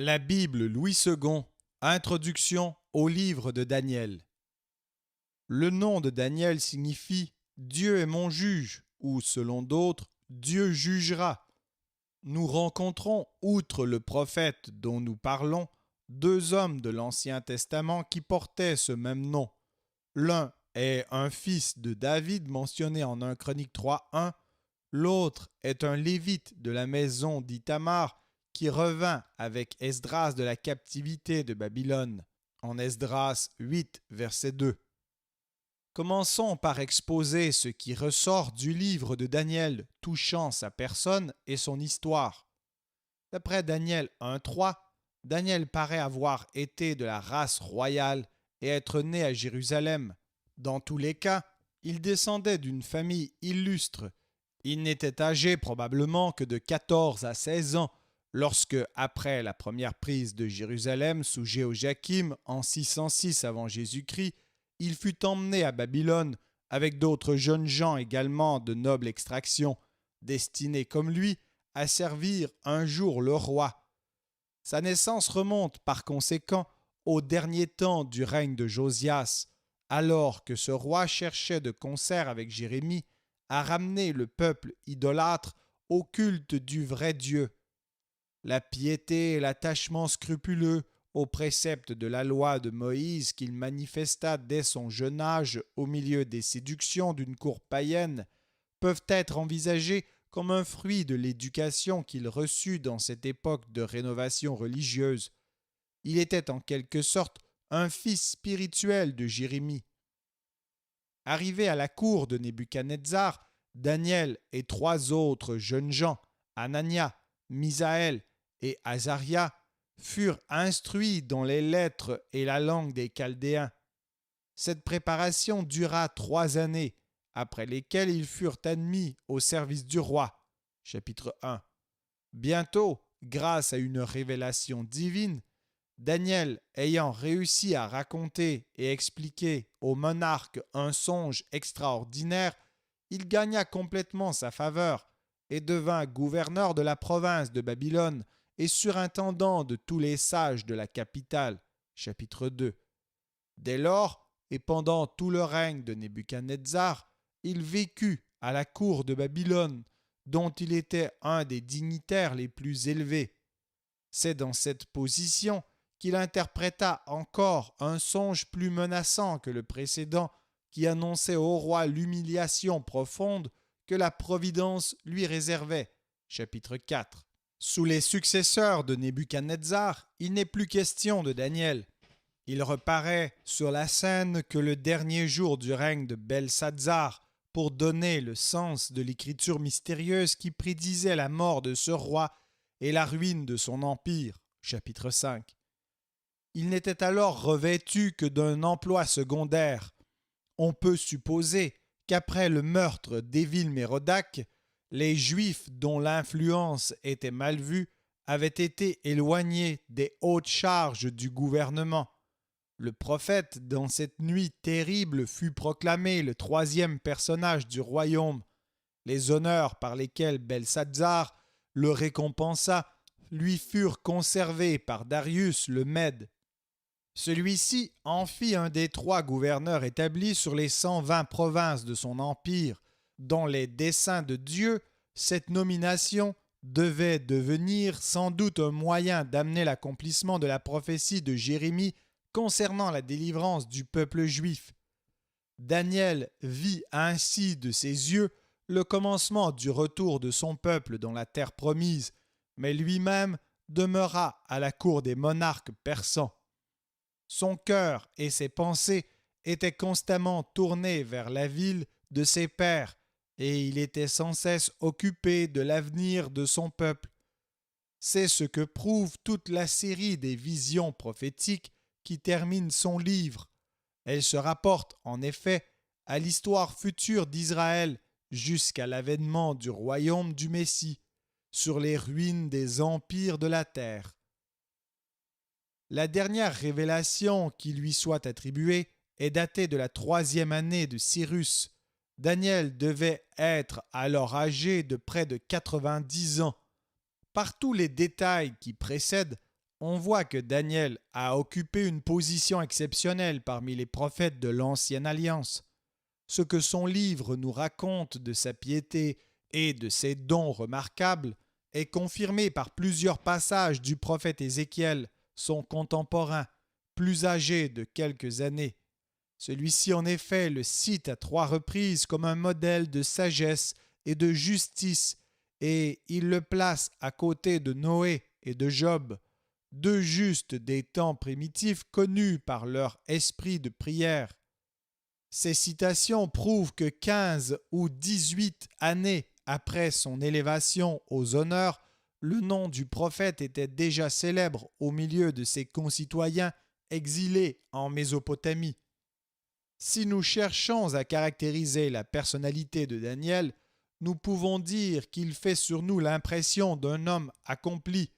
La Bible Louis II, Introduction au livre de Daniel. Le nom de Daniel signifie « Dieu est mon juge » ou, selon d'autres, « Dieu jugera ». Nous rencontrons, outre le prophète dont nous parlons, deux hommes de l'Ancien Testament qui portaient ce même nom. L'un est un fils de David mentionné en 1 Chronique 3:1, l'autre est un lévite de la maison d'Ithamar qui revint avec Esdras de la captivité de Babylone, en Esdras 8, verset 2. Commençons par exposer ce qui ressort du livre de Daniel touchant sa personne et son histoire. D'après Daniel 1:3, Daniel paraît avoir été de la race royale et être né à Jérusalem. Dans tous les cas, il descendait d'une famille illustre. Il n'était âgé probablement que de 14 à 16 ans lorsque, après la première prise de Jérusalem sous Jéhoïakim en 606 avant Jésus-Christ, il fut emmené à Babylone avec d'autres jeunes gens également de noble extraction, destinés comme lui à servir un jour le roi. Sa naissance remonte par conséquent au dernier temps du règne de Josias, alors que ce roi cherchait de concert avec Jérémie à ramener le peuple idolâtre au culte du vrai Dieu. La piété et l'attachement scrupuleux aux préceptes de la loi de Moïse qu'il manifesta dès son jeune âge au milieu des séductions d'une cour païenne peuvent être envisagés comme un fruit de l'éducation qu'il reçut dans cette époque de rénovation religieuse. Il était en quelque sorte un fils spirituel de Jérémie. Arrivé à la cour de Nebuchadnezzar, Daniel et trois autres jeunes gens, Anania, Misaël et Azaria, furent instruits dans les lettres et la langue des Chaldéens. Cette préparation dura 3 années, après lesquelles ils furent admis au service du roi. Chapitre 1. Bientôt, grâce à une révélation divine, Daniel, ayant réussi à raconter et expliquer au monarque un songe extraordinaire, il gagna complètement sa faveur et devint gouverneur de la province de Babylone et surintendant de tous les sages de la capitale. Chapitre 2. Dès lors, et pendant tout le règne de Nebuchadnezzar, il vécut à la cour de Babylone, dont il était un des dignitaires les plus élevés. C'est dans cette position qu'il interpréta encore un songe plus menaçant que le précédent qui annonçait au roi l'humiliation profonde que la providence lui réservait. Chapitre 4. Sous les successeurs de Nebuchadnezzar, il n'est plus question de Daniel. Il reparaît sur la scène que le dernier jour du règne de Belshazzar pour donner le sens de l'écriture mystérieuse qui prédisait la mort de ce roi et la ruine de son empire. Chapitre 5. Il n'était alors revêtu que d'un emploi secondaire. On peut supposer qu'après le meurtre d'Évil-Mérodach, les Juifs dont l'influence était mal vue avaient été éloignés des hautes charges du gouvernement. Le prophète, dans cette nuit terrible, fut proclamé le 3e personnage du royaume. Les honneurs par lesquels Belshazzar le récompensa lui furent conservés par Darius le Mède. Celui-ci en fit un des 3 gouverneurs établis sur les 120 provinces de son empire. Dans les desseins de Dieu, cette nomination devait devenir sans doute un moyen d'amener l'accomplissement de la prophétie de Jérémie concernant la délivrance du peuple juif. Daniel vit ainsi de ses yeux le commencement du retour de son peuple dans la terre promise, mais lui-même demeura à la cour des monarques persans. Son cœur et ses pensées étaient constamment tournés vers la ville de ses pères, et il était sans cesse occupé de l'avenir de son peuple. C'est ce que prouve toute la série des visions prophétiques qui termine son livre. Elle se rapporte en effet à l'histoire future d'Israël jusqu'à l'avènement du royaume du Messie, sur les ruines des empires de la terre. La dernière révélation qui lui soit attribuée est datée de la 3e année de Cyrus. Daniel devait être alors âgé de près de 90 ans. Par tous les détails qui précèdent, On voit que Daniel a occupé une position exceptionnelle parmi les prophètes de l'Ancienne Alliance. Ce que son livre nous raconte de sa piété et de ses dons remarquables est confirmé par plusieurs passages du prophète Ézéchiel, son contemporain, plus âgé de quelques années. Celui-ci, en effet, le cite à 3 reprises comme un modèle de sagesse et de justice, et il le place à côté de Noé et de Job, 2 justes des temps primitifs connus par leur esprit de prière. Ces citations prouvent que 15 ou 18 années après son élévation aux honneurs, le nom du prophète était déjà célèbre au milieu de ses concitoyens exilés en Mésopotamie. Si nous cherchons à caractériser la personnalité de Daniel, nous pouvons dire qu'il fait sur nous l'impression d'un homme accompli.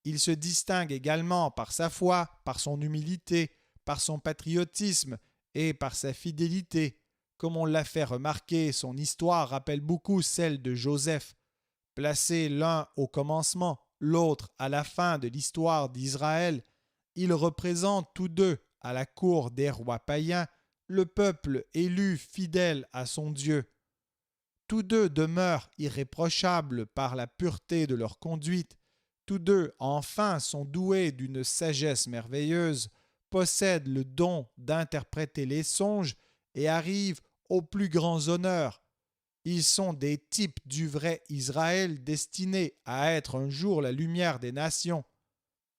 Il se distingue également par sa foi, par son humilité, par son patriotisme et par sa fidélité. Comme on l'a fait remarquer, son histoire rappelle beaucoup celle de Joseph. Placés l'un au commencement, l'autre à la fin de l'histoire d'Israël, ils représentent tous deux, à la cour des rois païens, le peuple élu fidèle à son Dieu. Tous deux demeurent irréprochables par la pureté de leur conduite. Tous deux, enfin, sont doués d'une sagesse merveilleuse, possèdent le don d'interpréter les songes et arrivent aux plus grands honneurs. Ils sont des types du vrai Israël destiné à être un jour la lumière des nations.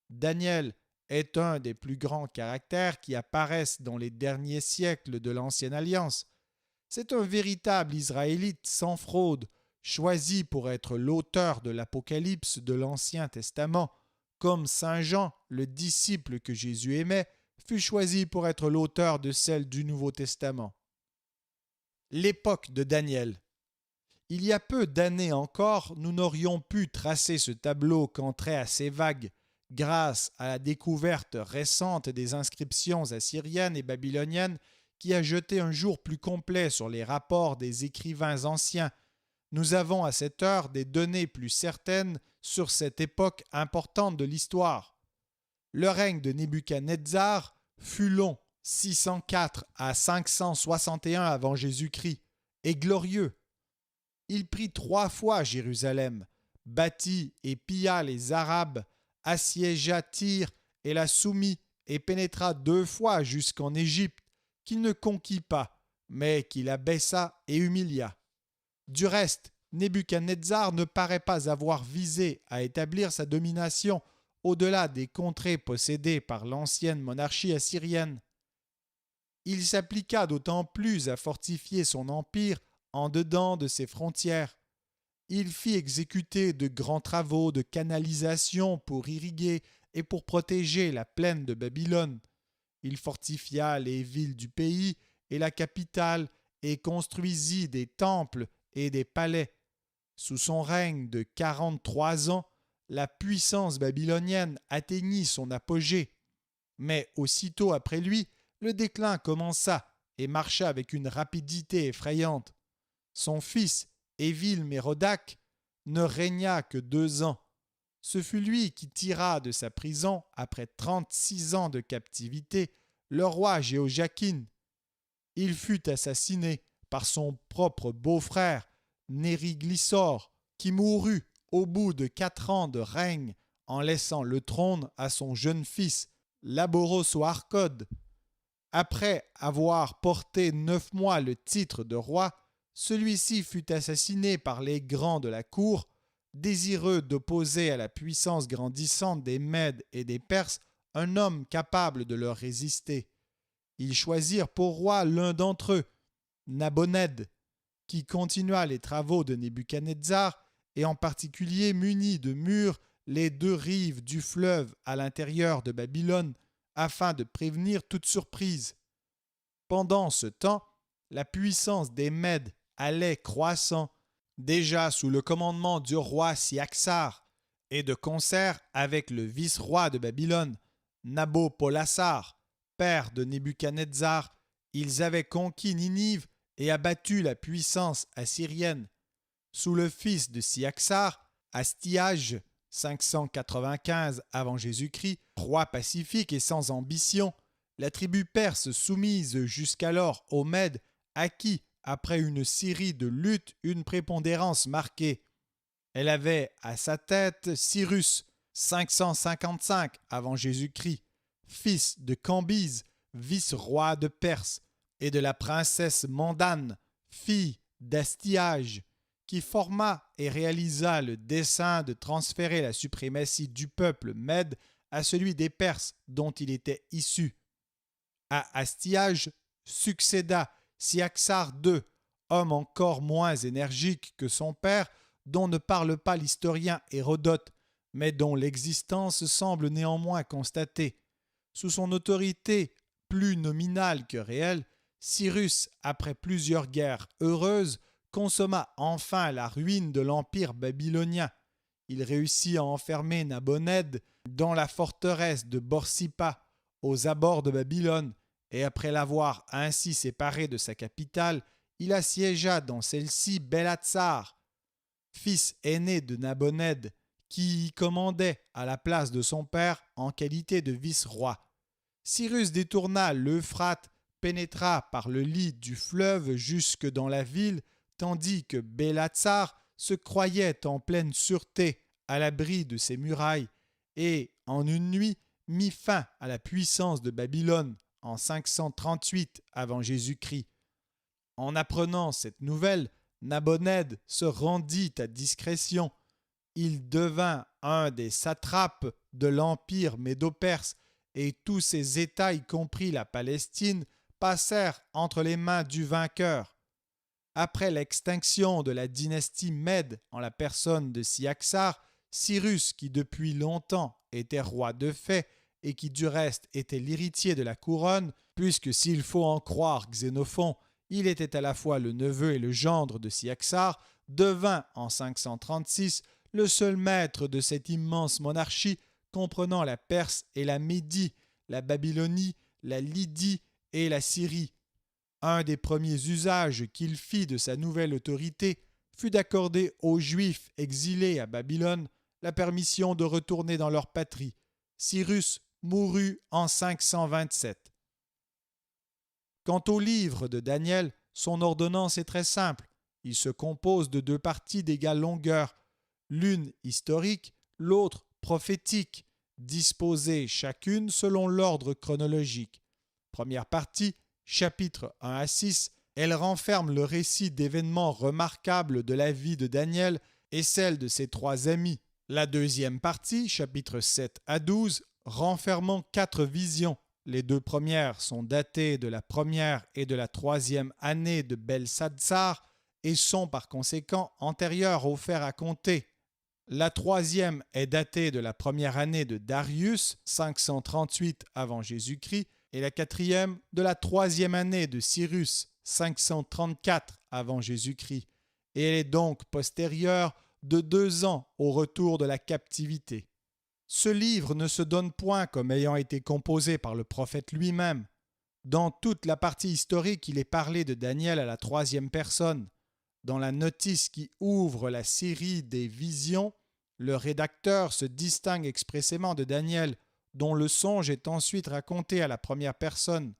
Daniel est un des plus grands caractères qui apparaissent dans les derniers siècles de l'Ancienne Alliance. C'est un véritable Israélite sans fraude, choisi pour être l'auteur de l'Apocalypse de l'Ancien Testament, comme Saint Jean, le disciple que Jésus aimait, fut choisi pour être l'auteur de celle du Nouveau Testament. L'époque de Daniel. Il y a peu d'années encore, nous n'aurions pu tracer ce tableau qu'en traits assez vagues, grâce à la découverte récente des inscriptions assyriennes et babyloniennes qui a jeté un jour plus complet sur les rapports des écrivains anciens. Nous avons à cette heure des données plus certaines sur cette époque importante de l'histoire. Le règne de Nebuchadnezzar fut long, 604 à 561 avant Jésus-Christ, et glorieux. Il prit 3 fois Jérusalem, bâtit et pilla les Arabes, assiégea Tyr et la soumit, et pénétra 2 fois jusqu'en Égypte, qu'il ne conquit pas, mais qu'il abaissa et humilia. Du reste, Nebuchadnezzar ne paraît pas avoir visé à établir sa domination au-delà des contrées possédées par l'ancienne monarchie assyrienne. Il s'appliqua d'autant plus à fortifier son empire en dedans de ses frontières. Il fit exécuter de grands travaux de canalisation pour irriguer et pour protéger la plaine de Babylone. Il fortifia les villes du pays et la capitale et construisit des temples et des palais. Sous son règne de 43 ans, la puissance babylonienne atteignit son apogée. Mais aussitôt après lui, le déclin commença et marcha avec une rapidité effrayante. Son fils, Évil-Mérodach, ne régna que 2 ans. Ce fut lui qui tira de sa prison, après 36 ans de captivité, le roi Jéhoiakin. Il fut assassiné par son propre beau-frère, Nériglissor, qui mourut au bout de 4 ans de règne en laissant le trône à son jeune fils, Laboros-Arcode. Après avoir porté 9 mois le titre de roi, celui-ci fut assassiné par les grands de la cour, désireux d'opposer à la puissance grandissante des Mèdes et des Perses un homme capable de leur résister. Ils choisirent pour roi l'un d'entre eux, Nabonède, qui continua les travaux de Nebuchadnezzar et en particulier munit de murs les 2 rives du fleuve à l'intérieur de Babylone afin de prévenir toute surprise. Pendant ce temps, la puissance des Mèdes allait croissant, déjà sous le commandement du roi Siaxar, et de concert avec le vice-roi de Babylone, Nabopolassar, père de Nebuchadnezzar, ils avaient conquis Ninive et abattu la puissance assyrienne. Sous le fils de Siaxar, Astiage, 595 avant Jésus-Christ, roi pacifique et sans ambition, la tribu perse soumise jusqu'alors aux Mèdes acquit, après une série de luttes, une prépondérance marquée. Elle avait à sa tête Cyrus, 555 avant Jésus-Christ, fils de Cambyse, vice-roi de Perse, et de la princesse Mandane, fille d'Astiage, qui forma et réalisa le dessein de transférer la suprématie du peuple mède à celui des Perses dont il était issu. À Astiage succéda Cyaxare II, homme encore moins énergique que son père, dont ne parle pas l'historien Hérodote, mais dont l'existence semble néanmoins constatée. Sous son autorité plus nominale que réelle, Cyrus, après plusieurs guerres heureuses, consomma enfin la ruine de l'empire babylonien. Il réussit à enfermer Nabonède dans la forteresse de Borsippa, aux abords de Babylone, et après l'avoir ainsi séparé de sa capitale, il assiégea dans celle-ci Belatsar, fils aîné de Nabonède, qui y commandait à la place de son père en qualité de vice-roi. Cyrus détourna l'Euphrate, pénétra par le lit du fleuve jusque dans la ville, tandis que Belatsar se croyait en pleine sûreté à l'abri de ses murailles, et, en une nuit, mit fin à la puissance de Babylone en 538 avant Jésus-Christ. En apprenant cette nouvelle, Nabonède se rendit à discrétion. Il devint un des satrapes de l'empire médo-perse, et tous ses États, y compris la Palestine, passèrent entre les mains du vainqueur. Après l'extinction de la dynastie Mède en la personne de Cyaxare, Cyrus, qui depuis longtemps était roi de fait et qui du reste était l'héritier de la couronne, puisque s'il faut en croire Xénophon, il était à la fois le neveu et le gendre de Cyaxare, devint en 536 le seul maître de cette immense monarchie comprenant la Perse et la Médie, la Babylonie, la Lydie et la Syrie. Un des premiers usages qu'il fit de sa nouvelle autorité fut d'accorder aux Juifs exilés à Babylone la permission de retourner dans leur patrie. Cyrus mourut en 527. Quant au livre de Daniel, son ordonnance est très simple. Il se compose de deux parties d'égale longueur, l'une historique, l'autre prophétique, disposées chacune selon l'ordre chronologique. Première partie, chapitres 1 à 6, elle renferme le récit d'événements remarquables de la vie de Daniel et celle de ses trois amis. La deuxième partie, chapitres 7 à 12, renfermant 4 visions. Les deux premières sont datées de la première et de la troisième année de Belshazzar et sont par conséquent antérieures au fer à compter. La troisième est datée de la première année de Darius, 538 avant Jésus-Christ, et la quatrième de la troisième année de Cyrus, 534 avant Jésus-Christ, et elle est donc postérieure de 2 ans au retour de la captivité. Ce livre ne se donne point comme ayant été composé par le prophète lui-même. Dans toute la partie historique, il est parlé de Daniel à la troisième personne. Dans la notice qui ouvre la série des visions, le rédacteur se distingue expressément de Daniel, dont le songe est ensuite raconté à la première personne.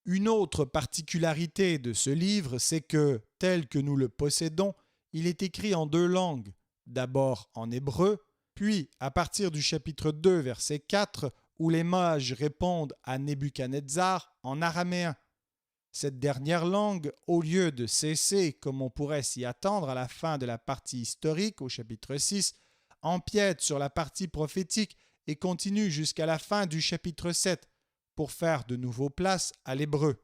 Une autre particularité de ce livre, c'est que, tel que nous le possédons, il est écrit en 2 langues, d'abord en hébreu, puis à partir du chapitre 2, verset 4, où les mages répondent à Nebuchadnezzar en araméen. Cette dernière langue, au lieu de cesser, comme on pourrait s'y attendre à la fin de la partie historique, au chapitre 6, empiète sur la partie prophétique et continue jusqu'à la fin du chapitre 7, pour faire de nouveau place à l'hébreu.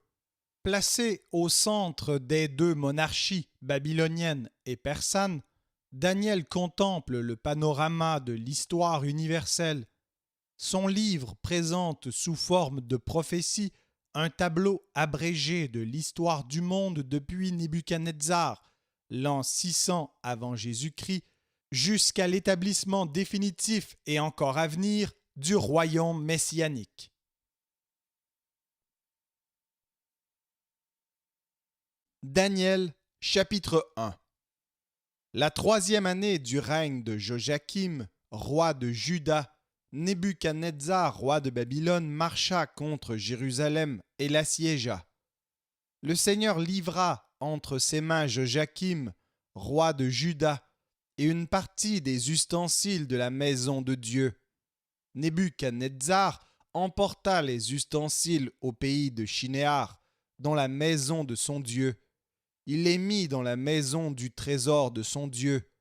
Placé au centre des 2 monarchies babylonienne et persane, Daniel contemple le panorama de l'histoire universelle. Son livre présente sous forme de prophétie un tableau abrégé de l'histoire du monde depuis Nebuchadnezzar, l'an 600 avant Jésus-Christ, jusqu'à l'établissement définitif et encore à venir du royaume messianique. Daniel, chapitre 1. La 3e année du règne de Joachim, roi de Juda, Nebuchadnezzar, roi de Babylone, marcha contre Jérusalem et l'assiégea. Le Seigneur livra entre ses mains Joachim, roi de Juda, et une partie des ustensiles de la maison de Dieu. Nebuchadnezzar emporta les ustensiles au pays de Shinéar, dans la maison de son Dieu. Il les mit dans la maison du trésor de son Dieu.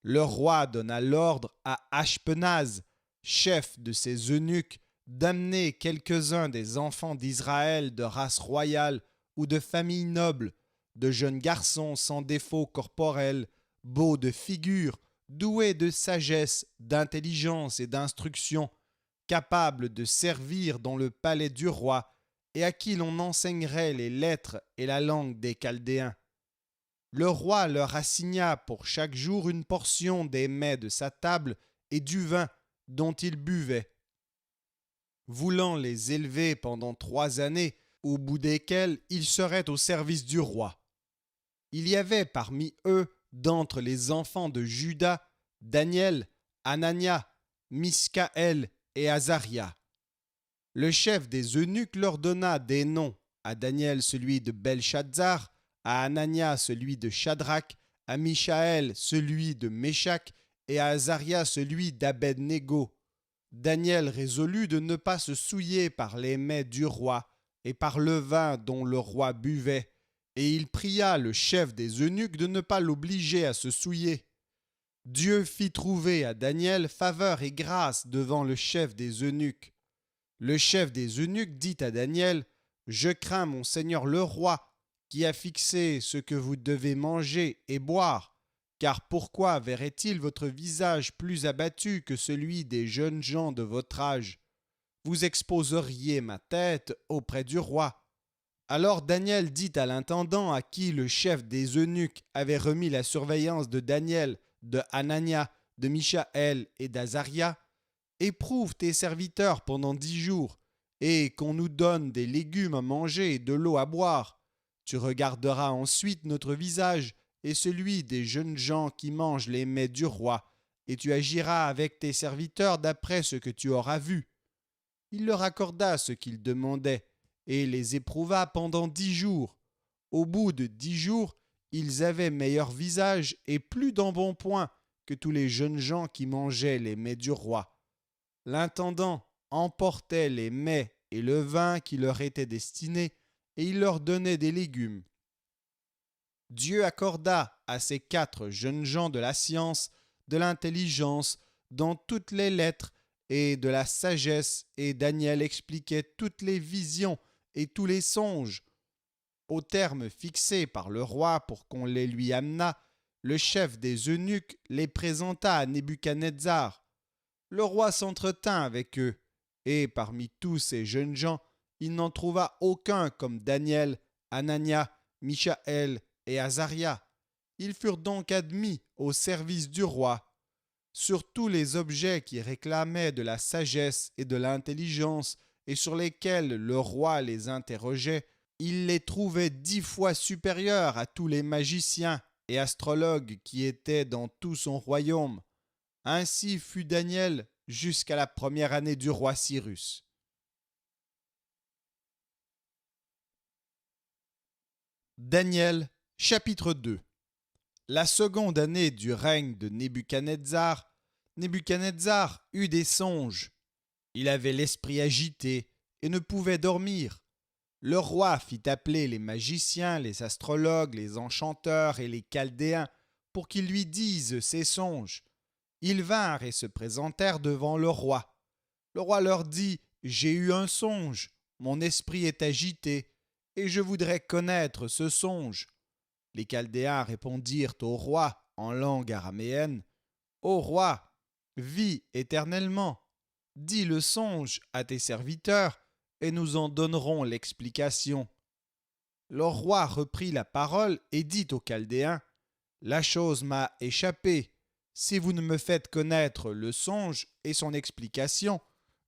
Le roi donna l'ordre à Ashpenaz, chef de ses eunuques, d'amener quelques-uns des enfants d'Israël de race royale ou de famille noble, de jeunes garçons sans défaut corporel, beaux de figure, doués de sagesse, d'intelligence et d'instruction, capables de servir dans le palais du roi, et à qui l'on enseignerait les lettres et la langue des Chaldéens. Le roi leur assigna pour chaque jour une portion des mets de sa table et du vin dont ils buvaient. Voulant les élever pendant 3 années, au bout desquelles ils seraient au service du roi. Il y avait parmi eux, d'entre les enfants de Juda, Daniel, Anania, Miskaël et Azaria. Le chef des eunuques leur donna des noms, à Daniel celui de Belshazzar, à Anania celui de Shadrach, à Mishaël celui de Méshach et à Azaria celui d'Abed-Négo. Daniel résolut de ne pas se souiller par les mets du roi et par le vin dont le roi buvait, et il pria le chef des eunuques de ne pas l'obliger à se souiller. Dieu fit trouver à Daniel faveur et grâce devant le chef des eunuques. Le chef des eunuques dit à Daniel : « Je crains mon seigneur le roi, qui a fixé ce que vous devez manger et boire, car pourquoi verrait-il votre visage plus abattu que celui des jeunes gens de votre âge ? Vous exposeriez ma tête auprès du roi. » Alors Daniel dit à l'intendant à qui le chef des eunuques avait remis la surveillance de Daniel, de Anania, de Mishaël et d'Azaria : « Éprouve tes serviteurs pendant 10 jours, et qu'on nous donne des légumes à manger et de l'eau à boire. Tu regarderas ensuite notre visage et celui des jeunes gens qui mangent les mets du roi, et tu agiras avec tes serviteurs d'après ce que tu auras vu. » Il leur accorda ce qu'ils demandaient, et les éprouva pendant 10 jours. Au bout de 10 jours, ils avaient meilleur visage et plus d'embonpoint que tous les jeunes gens qui mangeaient les mets du roi. L'intendant emportait les mets et le vin qui leur étaient destinés, et il leur donnait des légumes. Dieu accorda à ces 4 jeunes gens de la science, de l'intelligence, dans toutes les lettres, et de la sagesse, et Daniel expliquait toutes les visions et tous les songes. Au terme fixé par le roi pour qu'on les lui amenât, le chef des eunuques les présenta à Nebuchadnezzar. Le roi s'entretint avec eux, et parmi tous ces jeunes gens, il n'en trouva aucun comme Daniel, Anania, Mishaël et Azaria. Ils furent donc admis au service du roi. Sur tous les objets qui réclamaient de la sagesse et de l'intelligence et sur lesquels le roi les interrogeait, il les trouvait 10 fois supérieurs à tous les magiciens et astrologues qui étaient dans tout son royaume. Ainsi fut Daniel jusqu'à la première année du roi Cyrus. Daniel, chapitre 2. La seconde année du règne de Nebuchadnezzar, Nebuchadnezzar eut des songes. Il avait l'esprit agité et ne pouvait dormir. Le roi fit appeler les magiciens, les astrologues, les enchanteurs et les chaldéens pour qu'ils lui disent ses songes. Ils vinrent et se présentèrent devant le roi. Le roi leur dit : « J'ai eu un songe, mon esprit est agité, et je voudrais connaître ce songe. » Les Chaldéens répondirent au roi en langue araméenne : « Ô roi, vis éternellement. Dis le songe à tes serviteurs, et nous en donnerons l'explication. » Le roi reprit la parole et dit aux Chaldéens : « La chose m'a échappé. Si vous ne me faites connaître le songe et son explication,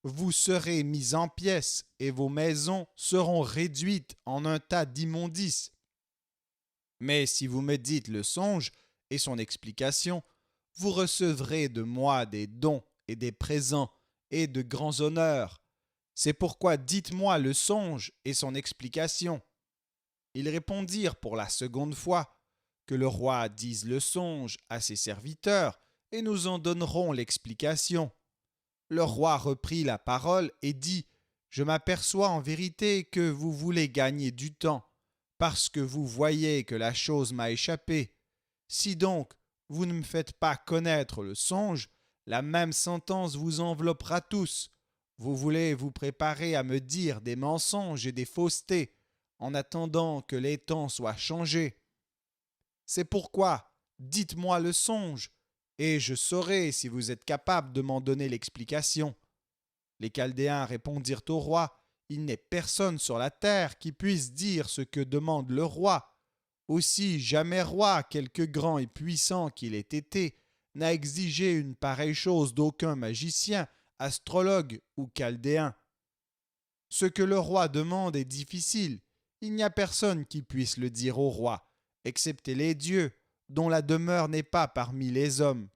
vous serez mis en pièces et vos maisons seront réduites en un tas d'immondices. Mais si vous me dites le songe et son explication, vous recevrez de moi des dons et des présents et de grands honneurs. C'est pourquoi dites-moi le songe et son explication. » Ils répondirent pour la seconde fois, que le roi dise le songe à ses serviteurs, et nous en donnerons l'explication. Le roi reprit la parole et dit, « Je m'aperçois en vérité que vous voulez gagner du temps, parce que vous voyez que la chose m'a échappé. Si donc vous ne me faites pas connaître le songe, la même sentence vous enveloppera tous. Vous voulez vous préparer à me dire des mensonges et des faussetés, en attendant que les temps soient changés. C'est pourquoi, dites-moi le songe, et je saurai si vous êtes capable de m'en donner l'explication. » Les Chaldéens répondirent au roi, « Il n'est personne sur la terre qui puisse dire ce que demande le roi. Aussi jamais roi, quelque grand et puissant qu'il ait été, n'a exigé une pareille chose d'aucun magicien, astrologue ou chaldéen. Ce que le roi demande est difficile. Il n'y a personne qui puisse le dire au roi, excepté les dieux, dont la demeure n'est pas parmi les hommes. »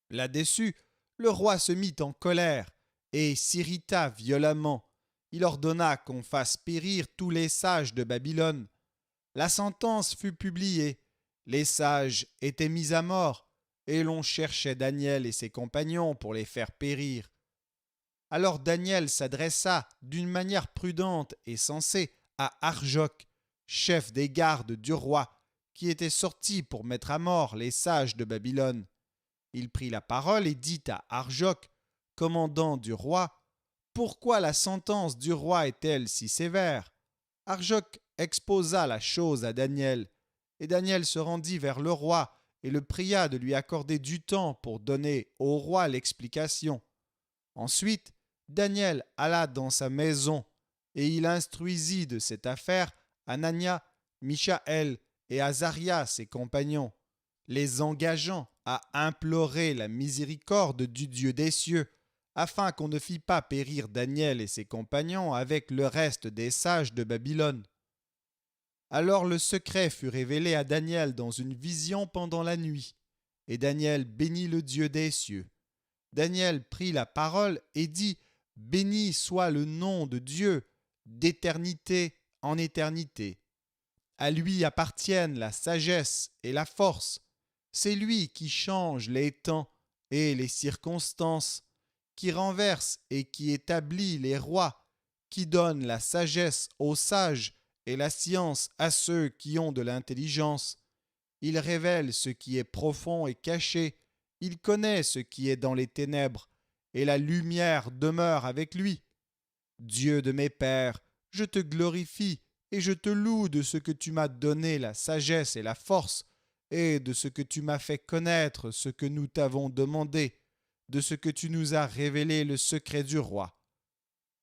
Là-dessus, le roi se mit en colère et s'irrita violemment. Il ordonna qu'on fasse périr tous les sages de Babylone. La sentence fut publiée. Les sages étaient mis à mort, et l'on cherchait Daniel et ses compagnons pour les faire périr. Alors Daniel s'adressa d'une manière prudente et sensée à Arjoc, chef des gardes du roi, qui était sorti pour mettre à mort les sages de Babylone. Il prit la parole et dit à Arjoc, commandant du roi, « Pourquoi la sentence du roi est-elle si sévère ?» Arjoc exposa la chose à Daniel, et Daniel se rendit vers le roi et le pria de lui accorder du temps pour donner au roi l'explication. Ensuite, Daniel alla dans sa maison, et il instruisit de cette affaire Anania, Michaël et Azaria, ses compagnons, les engageant à implorer la miséricorde du Dieu des cieux, afin qu'on ne fît pas périr Daniel et ses compagnons avec le reste des sages de Babylone. Alors le secret fut révélé à Daniel dans une vision pendant la nuit, et Daniel bénit le Dieu des cieux. Daniel prit la parole et dit, « Béni soit le nom de Dieu, d'éternité en éternité. À lui appartiennent la sagesse et la force. C'est lui qui change les temps et les circonstances, qui renverse et qui établit les rois, qui donne la sagesse aux sages et la science à ceux qui ont de l'intelligence. Il révèle ce qui est profond et caché, il connaît ce qui est dans les ténèbres, et la lumière demeure avec lui. Dieu de mes pères, je te glorifie et je te loue de ce que tu m'as donné la sagesse et la force, et de ce que tu m'as fait connaître ce que nous t'avons demandé, de ce que tu nous as révélé le secret du roi. »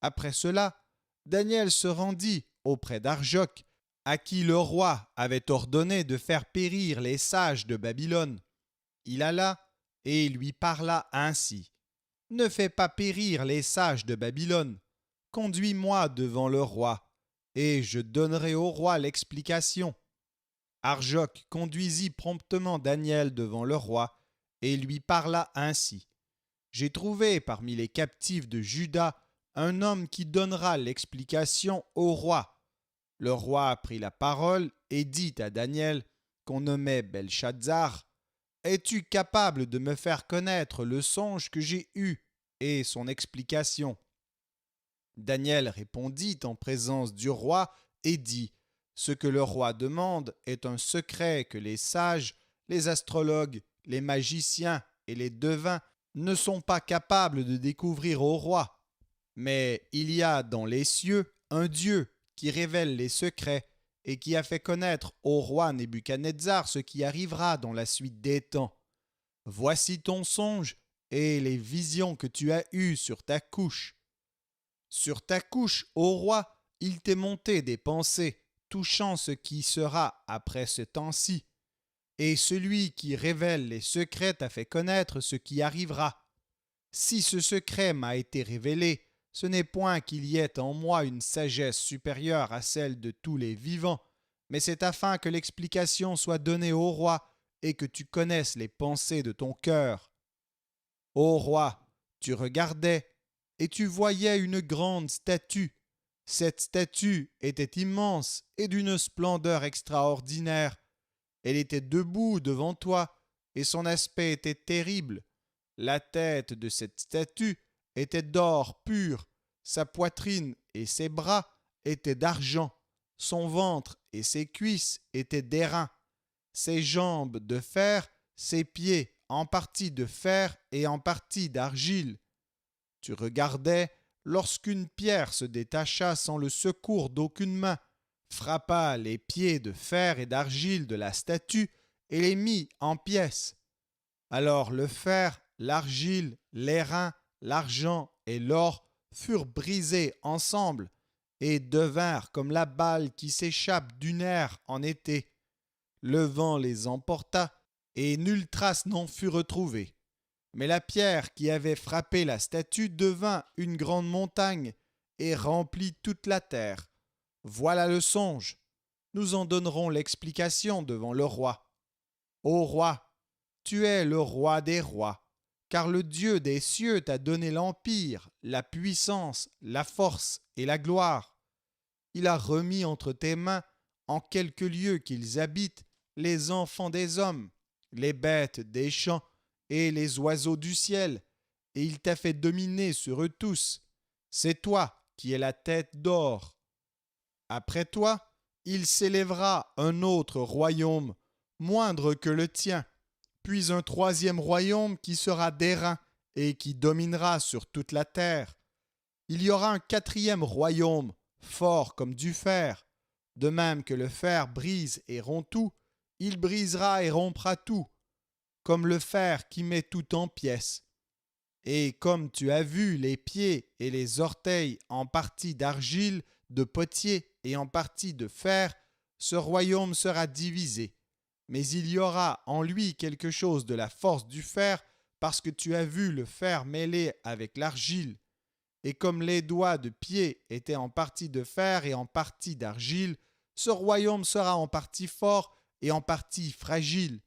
Après cela, Daniel se rendit auprès d'Arjoc, à qui le roi avait ordonné de faire périr les sages de Babylone. Il alla et lui parla ainsi. « Ne fais pas périr les sages de Babylone. Conduis-moi devant le roi, et je donnerai au roi l'explication. » Arjoc conduisit promptement Daniel devant le roi, et lui parla ainsi. « J'ai trouvé parmi les captifs de Juda un homme qui donnera l'explication au roi. » Le roi prit la parole et dit à Daniel, qu'on nommait Belshazzar, « Es-tu capable de me faire connaître le songe que j'ai eu et son explication ?» Daniel répondit en présence du roi et dit, « Ce que le roi demande est un secret que les sages, les astrologues, les magiciens et les devins ne sont pas capables de découvrir au roi. Mais il y a dans les cieux un Dieu qui révèle les secrets et qui a fait connaître au roi Nebuchadnezzar ce qui arrivera dans la suite des temps. Voici ton songe et les visions que tu as eues sur ta couche. Sur ta couche, ô roi, il t'est monté des pensées touchant ce qui sera après ce temps-ci. Et celui qui révèle les secrets t'a fait connaître ce qui arrivera. Si ce secret m'a été révélé, ce n'est point qu'il y ait en moi une sagesse supérieure à celle de tous les vivants, mais c'est afin que l'explication soit donnée au roi et que tu connaisses les pensées de ton cœur. Ô roi, tu regardais, et tu voyais une grande statue. Cette statue était immense et d'une splendeur extraordinaire. Elle était debout devant toi, et son aspect était terrible. La tête de cette statue était d'or pur, sa poitrine et ses bras étaient d'argent, son ventre et ses cuisses étaient d'airain, ses jambes de fer, ses pieds en partie de fer et en partie d'argile. Tu regardais lorsqu'une pierre se détacha sans le secours d'aucune main, frappa les pieds de fer et d'argile de la statue et les mit en pièces. Alors le fer, l'argile, l'airain, l'argent et l'or furent brisés ensemble et devinrent comme la balle qui s'échappe du nerf en été. Le vent les emporta et nulle trace n'en fut retrouvée. Mais la pierre qui avait frappé la statue devint une grande montagne et remplit toute la terre. Voilà le songe. Nous en donnerons l'explication devant le roi. Ô roi, tu es le roi des rois, car le Dieu des cieux t'a donné l'empire, la puissance, la force et la gloire. Il a remis entre tes mains, en quelque lieu qu'ils habitent, les enfants des hommes, les bêtes des champs et les oiseaux du ciel, et il t'a fait dominer sur eux tous. C'est toi qui es la tête d'or. Après toi, il s'élèvera un autre royaume, moindre que le tien, puis un troisième royaume qui sera d'airain et qui dominera sur toute la terre. Il y aura un quatrième royaume, fort comme du fer. De même que le fer brise et rompt tout, il brisera et rompra tout, comme le fer qui met tout en pièces. Et comme tu as vu les pieds et les orteils en partie d'argile, de potier et en partie de fer, ce royaume sera divisé. Mais il y aura en lui quelque chose de la force du fer, parce que tu as vu le fer mêlé avec l'argile. Et comme les doigts de pied étaient en partie de fer et en partie d'argile, ce royaume sera en partie fort et en partie fragile.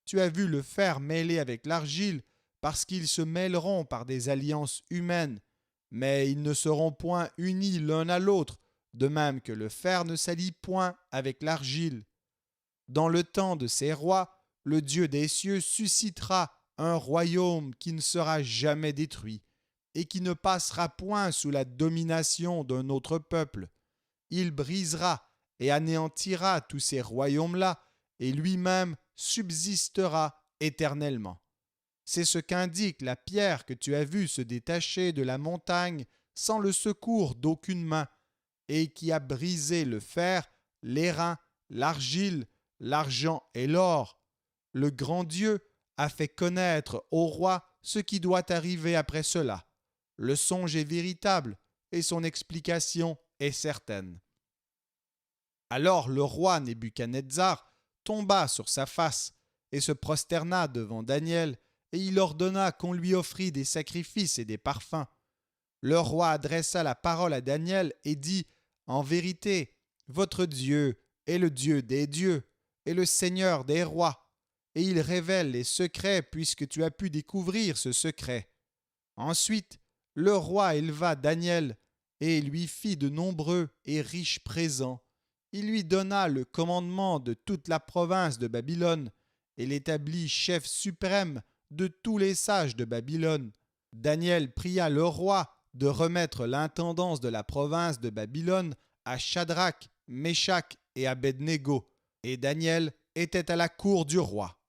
Tu as vu le fer mêlé avec l'argile, parce qu'ils se mêleront par des alliances humaines, mais ils ne seront point unis l'un à l'autre, de même que le fer ne s'allie point avec l'argile. Dans le temps de ces rois, le Dieu des cieux suscitera un royaume qui ne sera jamais détruit, et qui ne passera point sous la domination d'un autre peuple. Il brisera et anéantira tous ces royaumes-là, et lui-même subsistera éternellement. C'est ce qu'indique la pierre que tu as vue se détacher de la montagne sans le secours d'aucune main, et qui a brisé le fer, l'airain, l'argile, l'argent et l'or. Le grand Dieu a fait connaître au roi ce qui doit arriver après cela. Le songe est véritable et son explication est certaine. Alors le roi Nebuchadnezzar tomba sur sa face et se prosterna devant Daniel, et il ordonna qu'on lui offrît des sacrifices et des parfums. Le roi adressa la parole à Daniel et dit : « En vérité, votre Dieu est le Dieu des dieux et le Seigneur des rois, et il révèle les secrets puisque tu as pu découvrir ce secret. » Ensuite, le roi éleva Daniel et lui fit de nombreux et riches présents. Il lui donna le commandement de toute la province de Babylone et l'établit chef suprême de tous les sages de Babylone. Daniel pria le roi de remettre l'intendance de la province de Babylone à Shadrach, Meshach et Abednego, et Daniel était à la cour du roi.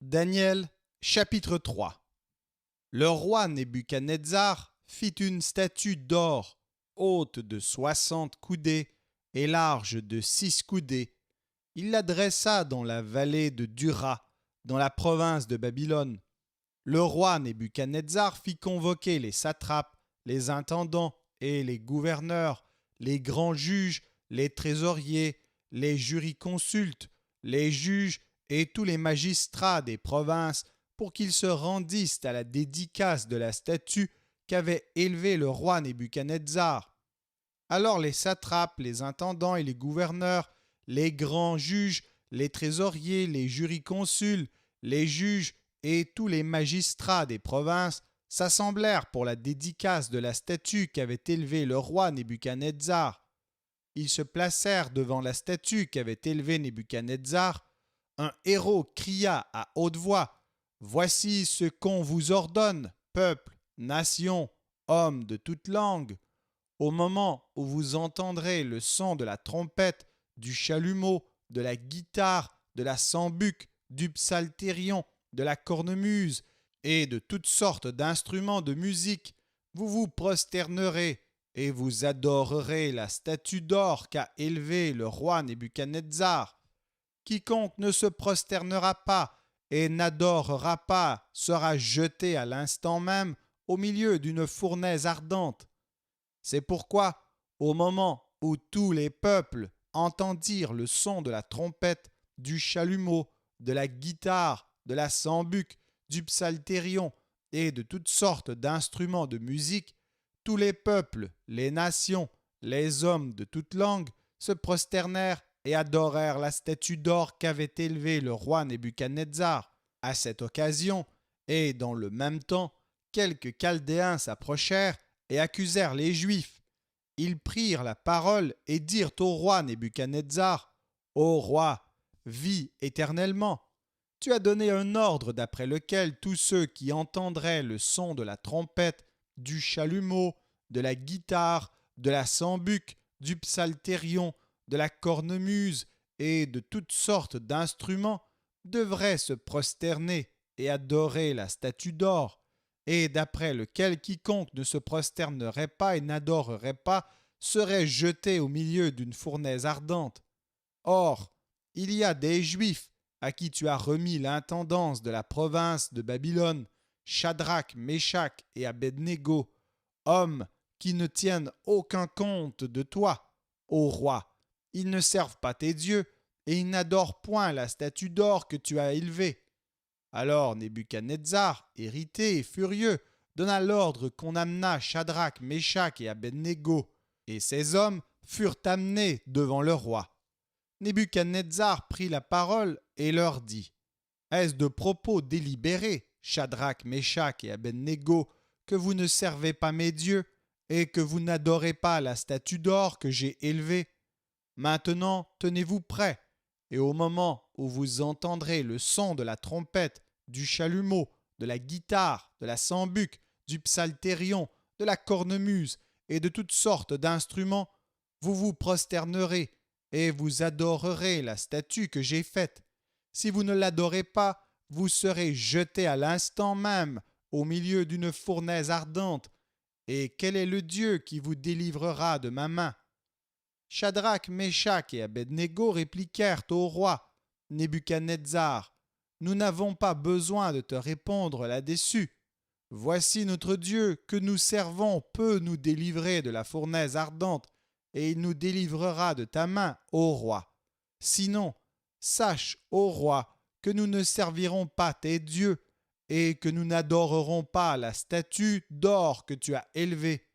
Daniel, chapitre 3. Le roi Nebuchadnezzar fit une statue d'or, haute de 60 coudées et large de 6 coudées. Il la dressa dans la vallée de Dura, dans la province de Babylone. Le roi Nebuchadnezzar fit convoquer les satrapes, les intendants et les gouverneurs, les grands juges, les trésoriers, les jurisconsultes, les juges et tous les magistrats des provinces pour qu'ils se rendissent à la dédicace de la statue qu'avait élevée le roi Nebuchadnezzar. Alors les satrapes, les intendants et les gouverneurs, les grands juges, les trésoriers, les jurisconsuls, les juges et tous les magistrats des provinces s'assemblèrent pour la dédicace de la statue qu'avait élevée le roi Nebuchadnezzar. Ils se placèrent devant la statue qu'avait élevée Nebuchadnezzar. Un héros cria à haute voix : « Voici ce qu'on vous ordonne, peuple, nation, hommes de toute langue. Au moment où vous entendrez le son de la trompette, du chalumeau, de la guitare, de la sambuc, du psalterion, de la cornemuse et de toutes sortes d'instruments de musique, vous vous prosternerez et vous adorerez la statue d'or qu'a élevée le roi Nebuchadnezzar. Quiconque ne se prosternera pas et n'adorera pas sera jeté à l'instant même au milieu d'une fournaise ardente. C'est pourquoi, au moment où tous les peuples entendirent le son de la trompette, du chalumeau, de la guitare, de la sambuc, du psalterion et de toutes sortes d'instruments de musique, tous les peuples, les nations, les hommes de toute langue se prosternèrent et adorèrent la statue d'or qu'avait élevée le roi Nebuchadnezzar. À cette occasion, et dans le même temps, quelques Chaldéens s'approchèrent et accusèrent les Juifs. Ils prirent la parole et dirent au roi Nebuchadnezzar : « Ô roi, vis éternellement. Tu as donné un ordre d'après lequel tous ceux qui entendraient le son de la trompette, du chalumeau, de la guitare, de la sambuc, du psalterion, de la cornemuse et de toutes sortes d'instruments devraient se prosterner et adorer la statue d'or, et d'après lequel quiconque ne se prosternerait pas et n'adorerait pas serait jeté au milieu d'une fournaise ardente. Or, il y a des Juifs à qui tu as remis l'intendance de la province de Babylone, Shadrach, Méshach et Abednego, hommes qui ne tiennent aucun compte de toi, ô roi. Ils ne servent pas tes dieux et ils n'adorent point la statue d'or que tu as élevée. » Alors Nebuchadnezzar, irrité et furieux, donna l'ordre qu'on amenât Shadrach, Méshach et Abednego, et ces hommes furent amenés devant le roi. Nebuchadnezzar prit la parole et leur dit : « Est-ce de propos délibérés, Shadrach, Méshach et Abednego, que vous ne servez pas mes dieux et que vous n'adorez pas la statue d'or que j'ai élevée ? Maintenant, tenez-vous prêts, et au moment où vous entendrez le son de la trompette, du chalumeau, de la guitare, de la sambuc, du psalterion, de la cornemuse et de toutes sortes d'instruments, vous vous prosternerez et vous adorerez la statue que j'ai faite. Si vous ne l'adorez pas, vous serez jetés à l'instant même au milieu d'une fournaise ardente. Et quel est le Dieu qui vous délivrera de ma main ? » Shadrach, Méshach et Abednego répliquèrent au roi Nebuchadnezzar : « Nous n'avons pas besoin de te répondre là-dessus. Voici notre Dieu que nous servons peut nous délivrer de la fournaise ardente, et il nous délivrera de ta main, ô roi. Sinon, sache, ô roi, que nous ne servirons pas tes dieux, et que nous n'adorerons pas la statue d'or que tu as élevée. »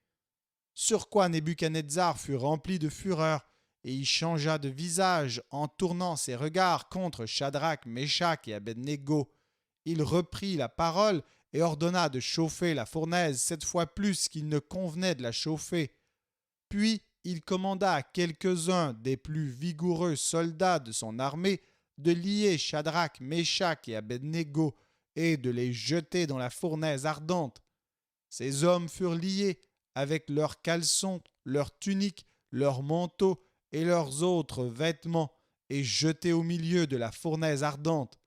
Sur quoi Nebuchadnezzar fut rempli de fureur, et il changea de visage en tournant ses regards contre Shadrach, Méshach et Abednego. Il reprit la parole et ordonna de chauffer la fournaise 7 fois plus qu'il ne convenait de la chauffer. Puis il commanda à quelques-uns des plus vigoureux soldats de son armée de lier Shadrach, Méshach et Abednego et de les jeter dans la fournaise ardente. Ces hommes furent liés avec leurs caleçons, leurs tuniques, leurs manteaux et leurs autres vêtements, et jetés au milieu de la fournaise ardente.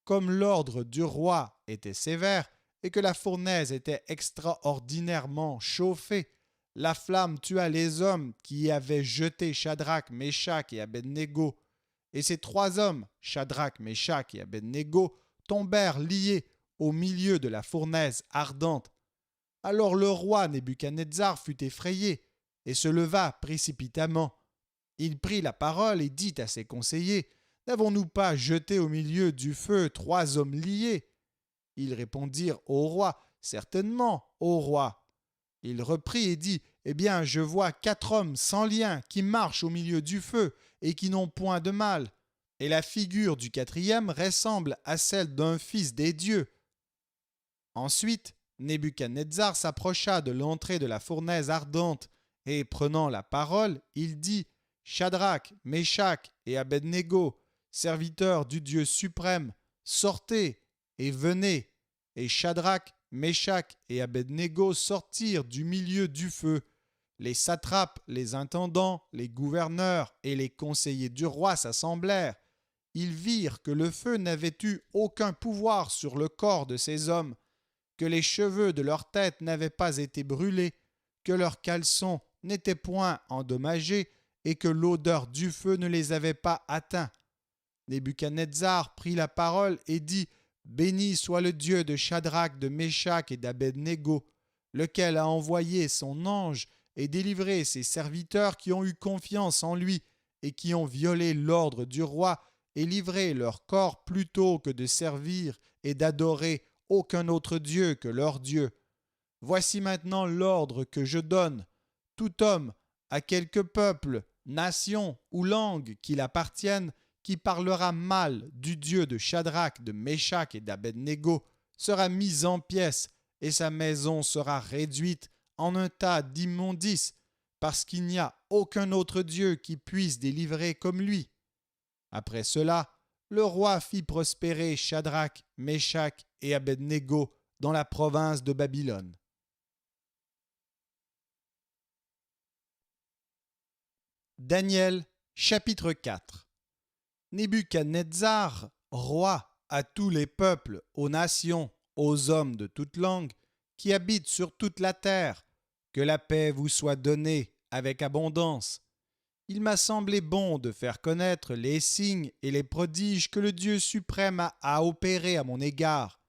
Comme l'ordre du roi était sévère et que la fournaise était extraordinairement chauffée, la flamme tua les hommes qui y avaient jeté Shadrach, Méshach et Abednego. Et ces 3 hommes, Shadrach, Méshach et Abednego, tombèrent liés au milieu de la fournaise ardente. Alors le roi Nebuchadnezzar fut effrayé et se leva précipitamment. Il prit la parole et dit à ses conseillers : « N'avons-nous pas jeté au milieu du feu 3 hommes liés ? » Ils répondirent au roi : « Certainement, ô roi. » Il reprit et dit : eh bien, je vois 4 hommes sans lien qui marchent au milieu du feu et qui n'ont point de mal. Et la figure du 4e ressemble à celle d'un fils des dieux. » Ensuite, Nebuchadnezzar s'approcha de l'entrée de la fournaise ardente et, prenant la parole, il dit : « Shadrach, Meshach et Abednego, serviteurs du Dieu suprême, sortez et venez. » Et Shadrach, Meshach et Abednego sortirent du milieu du feu. Les satrapes, les intendants, les gouverneurs et les conseillers du roi s'assemblèrent. Ils virent que le feu n'avait eu aucun pouvoir sur le corps de ces hommes, que les cheveux de leur tête n'avaient pas été brûlés, que leurs caleçons n'étaient point endommagés et que l'odeur du feu ne les avait pas atteints. Nebuchadnezzar prit la parole et dit : « Béni soit le Dieu de Shadrach, de Meshach et d'Abednego, lequel a envoyé son ange et délivré ses serviteurs qui ont eu confiance en lui et qui ont violé l'ordre du roi et livré leur corps plutôt que de servir et d'adorer aucun autre Dieu que leur Dieu. Voici maintenant l'ordre que je donne. Tout homme, à quelque peuple, nation ou langue qu'il appartienne, qui parlera mal du Dieu de Shadrach, de Meshach et d'Abednego, sera mis en pièces, et sa maison sera réduite en un tas d'immondices, parce qu'il n'y a aucun autre Dieu qui puisse délivrer comme lui. » Après cela, le roi fit prospérer Shadrach, Meshach et Abednego dans la province de Babylone. Daniel, chapitre 4. Nebuchadnezzar, roi à tous les peuples, aux nations, aux hommes de toute langue, qui habitent sur toute la terre, que la paix vous soit donnée avec abondance. Il m'a semblé bon de faire connaître les signes et les prodiges que le Dieu suprême a opérés à mon égard.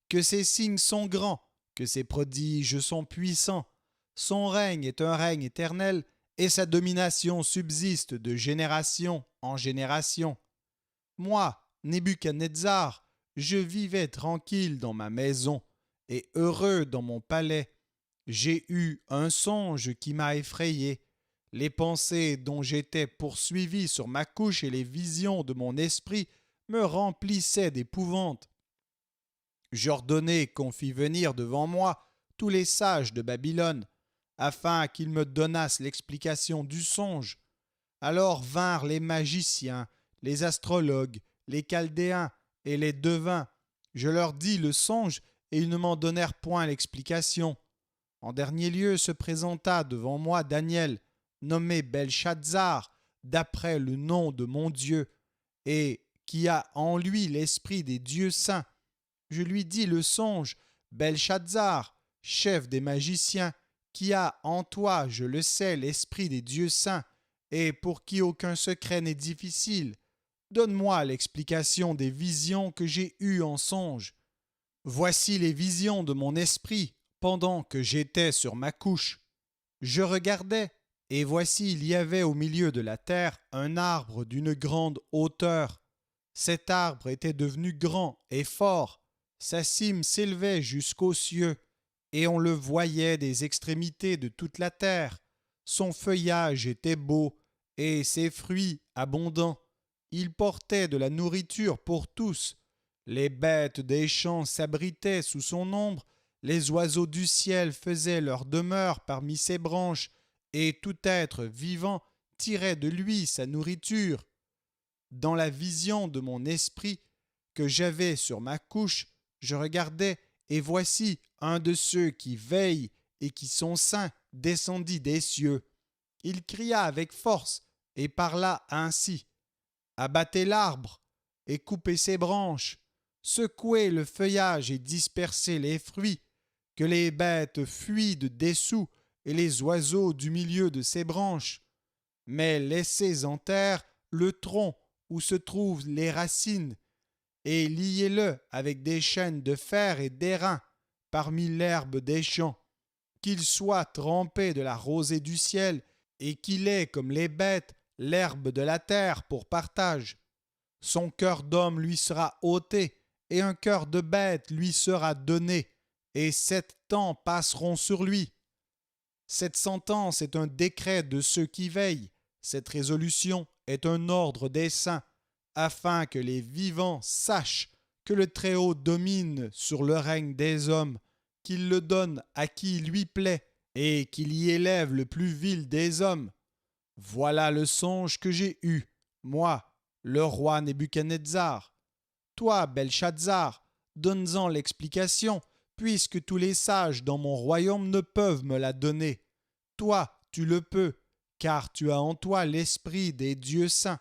Que ces signes sont grands, que ces prodiges sont puissants. Son règne est un règne éternel, et sa domination subsiste de génération en génération. Moi, Nebuchadnezzar, je vivais tranquille dans ma maison et heureux dans mon palais. J'ai eu un songe qui m'a effrayé. Les pensées dont j'étais poursuivi sur ma couche et les visions de mon esprit me remplissaient d'épouvante. J'ordonnai qu'on fît venir devant moi tous les sages de Babylone, afin qu'ils me donnassent l'explication du songe. Alors vinrent les magiciens, les astrologues, les chaldéens et les devins. Je leur dis le songe, et ils ne m'en donnèrent point l'explication. En dernier lieu se présenta devant moi Daniel, nommé Belshazzar, d'après le nom de mon Dieu, et qui a en lui l'esprit des dieux saints. Je lui dis le songe : Belshazzar, chef des magiciens, qui a en toi, je le sais, l'esprit des dieux saints, et pour qui aucun secret n'est difficile, donne-moi l'explication des visions que j'ai eues en songe. Voici les visions de mon esprit pendant que j'étais sur ma couche. Je regardais, et voici il y avait au milieu de la terre un arbre d'une grande hauteur. Cet arbre était devenu grand et fort, sa cime s'élevait jusqu'aux cieux, et on le voyait des extrémités de toute la terre. Son feuillage était beau, et ses fruits abondants. Il portait de la nourriture pour tous. Les bêtes des champs s'abritaient sous son ombre, les oiseaux du ciel faisaient leur demeure parmi ses branches, et tout être vivant tirait de lui sa nourriture. Dans la vision de mon esprit que j'avais sur ma couche, je regardais, et voici un de ceux qui veillent et qui sont saints descendit des cieux. Il cria avec force et parla ainsi : Abattez l'arbre et coupez ses branches, secouez le feuillage et dispersez les fruits, que les bêtes fuient de dessous et les oiseaux du milieu de ses branches. Mais laissez en terre le tronc où se trouvent les racines, et liez-le avec des chaînes de fer et d'airain parmi l'herbe des champs, qu'il soit trempé de la rosée du ciel, et qu'il ait comme les bêtes l'herbe de la terre pour partage. Son cœur d'homme lui sera ôté, et un cœur de bête lui sera donné, et 7 temps passeront sur lui. Cette sentence est un décret de ceux qui veillent. Cette résolution est un ordre des saints, afin que les vivants sachent que le Très-Haut domine sur le règne des hommes, qu'il le donne à qui il lui plaît, et qu'il y élève le plus vil des hommes. Voilà le songe que j'ai eu, moi, le roi Nebuchadnezzar. Toi, Belshazzar, donne-en l'explication, puisque tous les sages dans mon royaume ne peuvent me la donner. Toi, tu le peux, car tu as en toi l'esprit des dieux saints.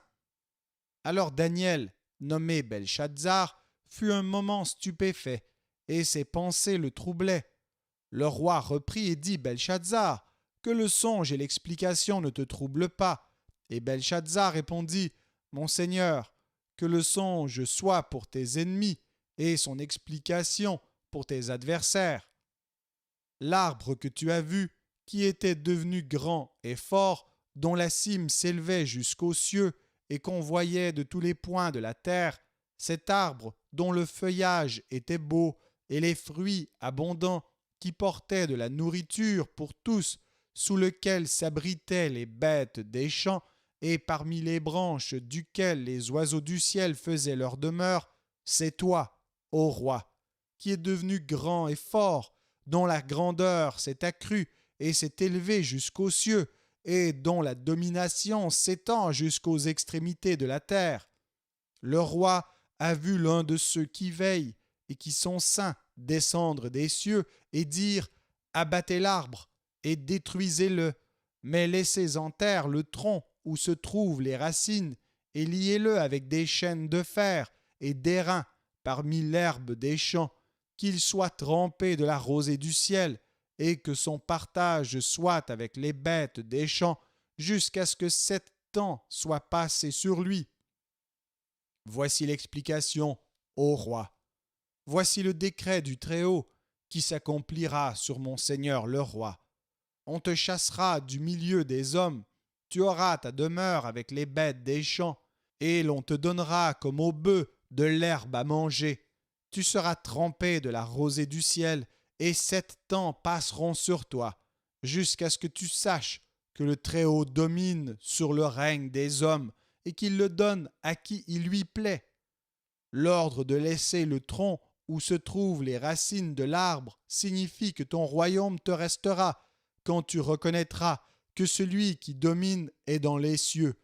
Alors Daniel, nommé Belshazzar, fut un moment stupéfait, et ses pensées le troublaient. Le roi reprit et dit: Belshazzar, que le songe et l'explication ne te troublent pas. Et Belshazzar répondit: Mon Seigneur, que le songe soit pour tes ennemis et son explication pour tes adversaires. L'arbre que tu as vu, qui était devenu grand et fort, dont la cime s'élevait jusqu'aux cieux et qu'on voyait de tous les points de la terre, cet arbre dont le feuillage était beau et les fruits abondants, qui portait de la nourriture pour tous, sous lequel s'abritaient les bêtes des champs, et parmi les branches duquel les oiseaux du ciel faisaient leur demeure, c'est toi, ô roi, qui es devenu grand et fort, dont la grandeur s'est accrue et s'est élevée jusqu'aux cieux, et dont la domination s'étend jusqu'aux extrémités de la terre. Le roi a vu l'un de ceux qui veillent et qui sont saints descendre des cieux et dire: Abattez l'arbre et détruisez-le, mais laissez en terre le tronc où se trouvent les racines, et liez-le avec des chaînes de fer et d'airain parmi l'herbe des champs, qu'il soit trempé de la rosée du ciel, et que son partage soit avec les bêtes des champs, jusqu'à ce que 7 ans soient passés sur lui. Voici l'explication, ô roi. Voici le décret du Très-Haut qui s'accomplira sur mon Seigneur le roi. On te chassera du milieu des hommes, tu auras ta demeure avec les bêtes des champs, et l'on te donnera comme aux bœufs de l'herbe à manger. Tu seras trempé de la rosée du ciel, et 7 ans passeront sur toi, jusqu'à ce que tu saches que le Très-Haut domine sur le règne des hommes, et qu'il le donne à qui il lui plaît. L'ordre de laisser le tronc où se trouvent les racines de l'arbre signifie que ton royaume te restera, quand tu reconnaîtras que celui qui domine est dans les cieux.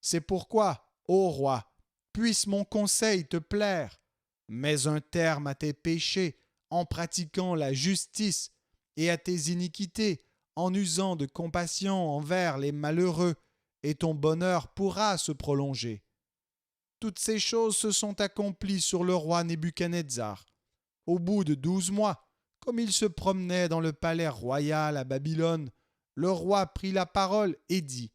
C'est pourquoi, ô roi, puisse mon conseil te plaire. Mets un terme à tes péchés en pratiquant la justice, et à tes iniquités en usant de compassion envers les malheureux, et ton bonheur pourra se prolonger. Toutes ces choses se sont accomplies sur le roi Nebuchadnezzar. Au bout de 12 mois, comme il se promenait dans le palais royal à Babylone, le roi prit la parole et dit: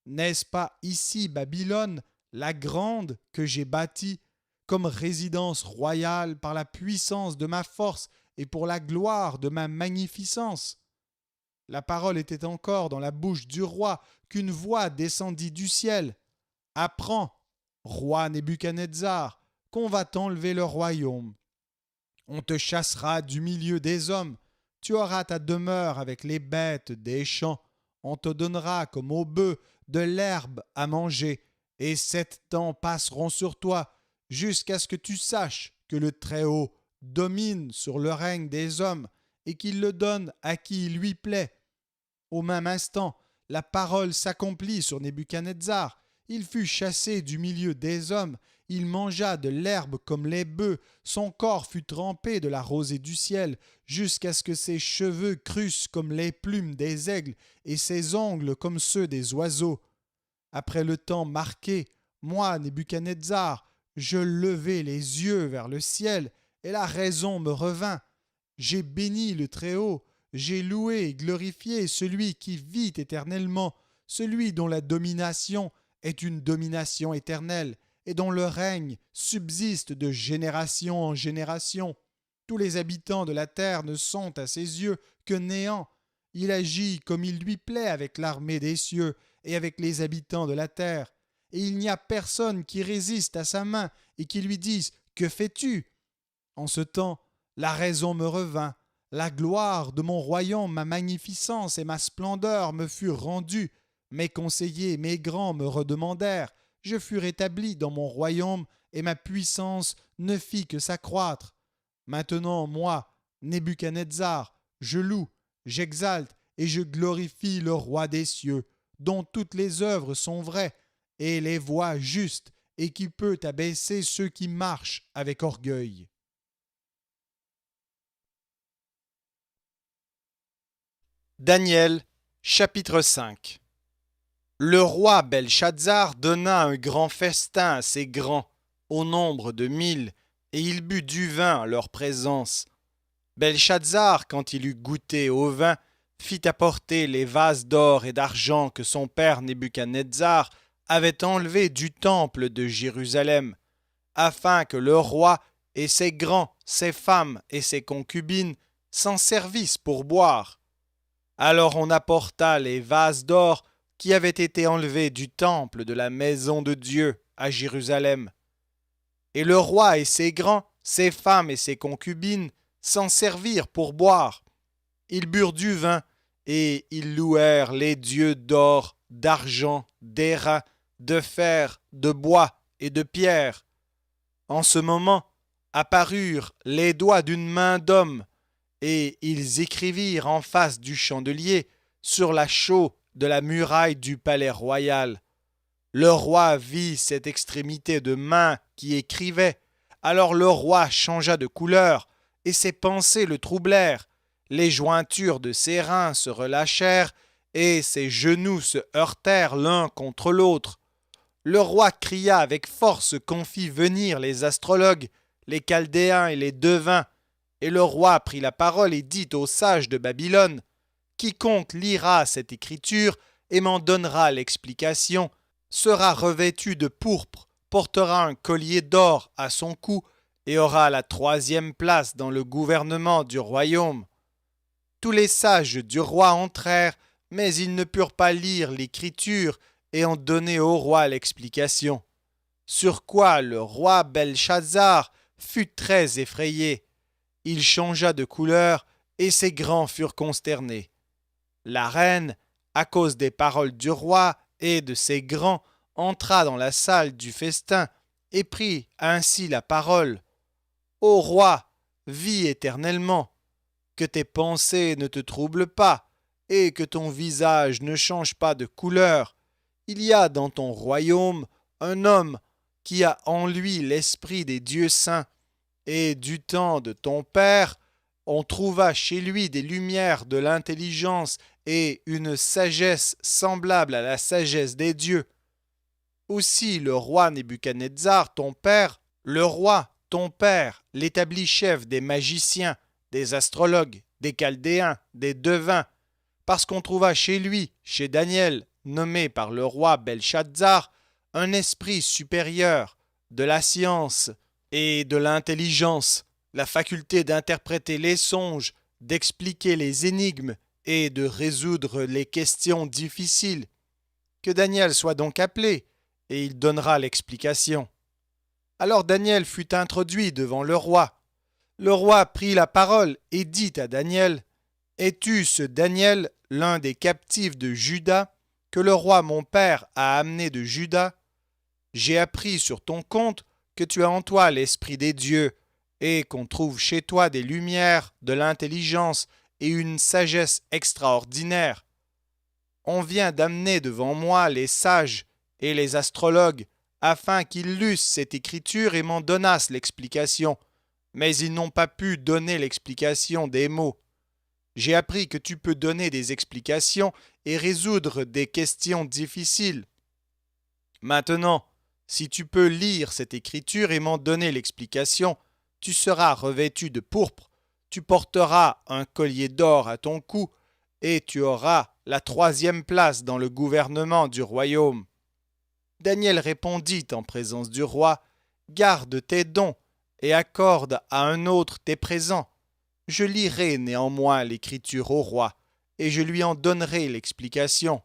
N'est-ce pas ici Babylone, la grande, que j'ai bâtie, comme résidence royale par la puissance de ma force et pour la gloire de ma magnificence? La parole était encore dans la bouche du roi qu'une voix descendit du ciel. Apprends, roi Nebuchadnezzar, qu'on va t'enlever le royaume. On te chassera du milieu des hommes. Tu auras ta demeure avec les bêtes des champs. On te donnera comme aux bœufs de l'herbe à manger. Et 7 ans passeront sur toi, jusqu'à ce que tu saches que le Très-Haut domine sur le règne des hommes et qu'il le donne à qui il lui plaît. Au même instant, la parole s'accomplit sur Nebuchadnezzar. Il fut chassé du milieu des hommes, il mangea de l'herbe comme les bœufs, son corps fut trempé de la rosée du ciel, jusqu'à ce que ses cheveux crussent comme les plumes des aigles et ses ongles comme ceux des oiseaux. Après le temps marqué, moi, Nebuchadnezzar, je levai les yeux vers le ciel, et la raison me revint. J'ai béni le Très-Haut, j'ai loué et glorifié celui qui vit éternellement, celui dont la domination est une domination éternelle et dont le règne subsiste de génération en génération. Tous les habitants de la terre ne sont à ses yeux que néant. Il agit comme il lui plaît avec l'armée des cieux et avec les habitants de la terre. Et il n'y a personne qui résiste à sa main et qui lui dise: Que fais-tu? En ce temps, la raison me revint. La gloire de mon royaume, ma magnificence et ma splendeur me furent rendues. Mes conseillers, mes grands me redemandèrent. Je fus rétabli dans mon royaume et ma puissance ne fit que s'accroître. Maintenant, moi, Nebuchadnezzar, je loue, j'exalte et je glorifie le roi des cieux, dont toutes les œuvres sont vraies, et les voies justes, et qui peut abaisser ceux qui marchent avec orgueil. Daniel, chapitre 5. Le roi Belshazzar donna un grand festin à ses grands, au nombre de 1000, et il but du vin à leur présence. Belshazzar, quand il eut goûté au vin, fit apporter les vases d'or et d'argent que son père Nebuchadnezzar avait enlevés du temple de Jérusalem, afin que le roi et ses grands, ses femmes et ses concubines s'en servissent pour boire. Alors on apporta les vases d'or qui avaient été enlevés du temple de la maison de Dieu à Jérusalem. Et le roi et ses grands, ses femmes et ses concubines s'en servirent pour boire. Ils burent du vin, et ils louèrent les dieux d'or, d'argent, d'airain, de fer, de bois et de pierre. En ce moment apparurent les doigts d'une main d'homme, et ils écrivirent en face du chandelier, sur la chaux de la muraille du palais royal. Le roi vit cette extrémité de main qui écrivait. Alors le roi changea de couleur, et ses pensées le troublèrent. Les jointures de ses reins se relâchèrent, et ses genoux se heurtèrent l'un contre l'autre. Le roi cria avec force qu'on fit venir les astrologues, les chaldéens et les devins. Et le roi prit la parole et dit aux sages de Babylone: Quiconque lira cette écriture et m'en donnera l'explication sera revêtu de pourpre, portera un collier d'or à son cou et aura la 3e place dans le gouvernement du royaume. Tous les sages du roi entrèrent, mais ils ne purent pas lire l'écriture et en donner au roi l'explication. Sur quoi le roi Belshazzar fut très effrayé. Il changea de couleur et ses grands furent consternés. La reine, à cause des paroles du roi et de ses grands, entra dans la salle du festin et prit ainsi la parole. Ô roi, vis éternellement, que tes pensées ne te troublent pas et que ton visage ne change pas de couleur. Il y a dans ton royaume un homme qui a en lui l'esprit des dieux saints, et du temps de ton père, on trouva chez lui des lumières de l'intelligence et une sagesse semblable à la sagesse des dieux. Aussi le roi Nebuchadnezzar, ton père, l'établit chef des magiciens, des astrologues, des chaldéens, des devins, parce qu'on trouva chez lui, chez Daniel, nommé par le roi Belshazzar, un esprit supérieur, de la science et de l'intelligence, la faculté d'interpréter les songes, d'expliquer les énigmes et de résoudre les questions difficiles. Que Daniel soit donc appelé, et il donnera l'explication. Alors Daniel fut introduit devant le roi. Le roi prit la parole et dit à Daniel: Es-tu ce Daniel, l'un des captifs de Juda, que le roi mon père a amené de Juda? J'ai appris sur ton compte que tu as en toi l'esprit des dieux, et qu'on trouve chez toi des lumières, de l'intelligence et une sagesse extraordinaire. On vient d'amener devant moi les sages et les astrologues, afin qu'ils lussent cette écriture et m'en donnassent l'explication, mais ils n'ont pas pu donner l'explication des mots. J'ai appris que tu peux donner des explications et résoudre des questions difficiles. Maintenant, si tu peux lire cette écriture et m'en donner l'explication, tu seras revêtu de pourpre, tu porteras un collier d'or à ton cou, et tu auras la 3e place dans le gouvernement du royaume. Daniel répondit en présence du roi: Garde tes dons et accorde à un autre tes présents. Je lirai néanmoins l'écriture au roi, et je lui en donnerai l'explication.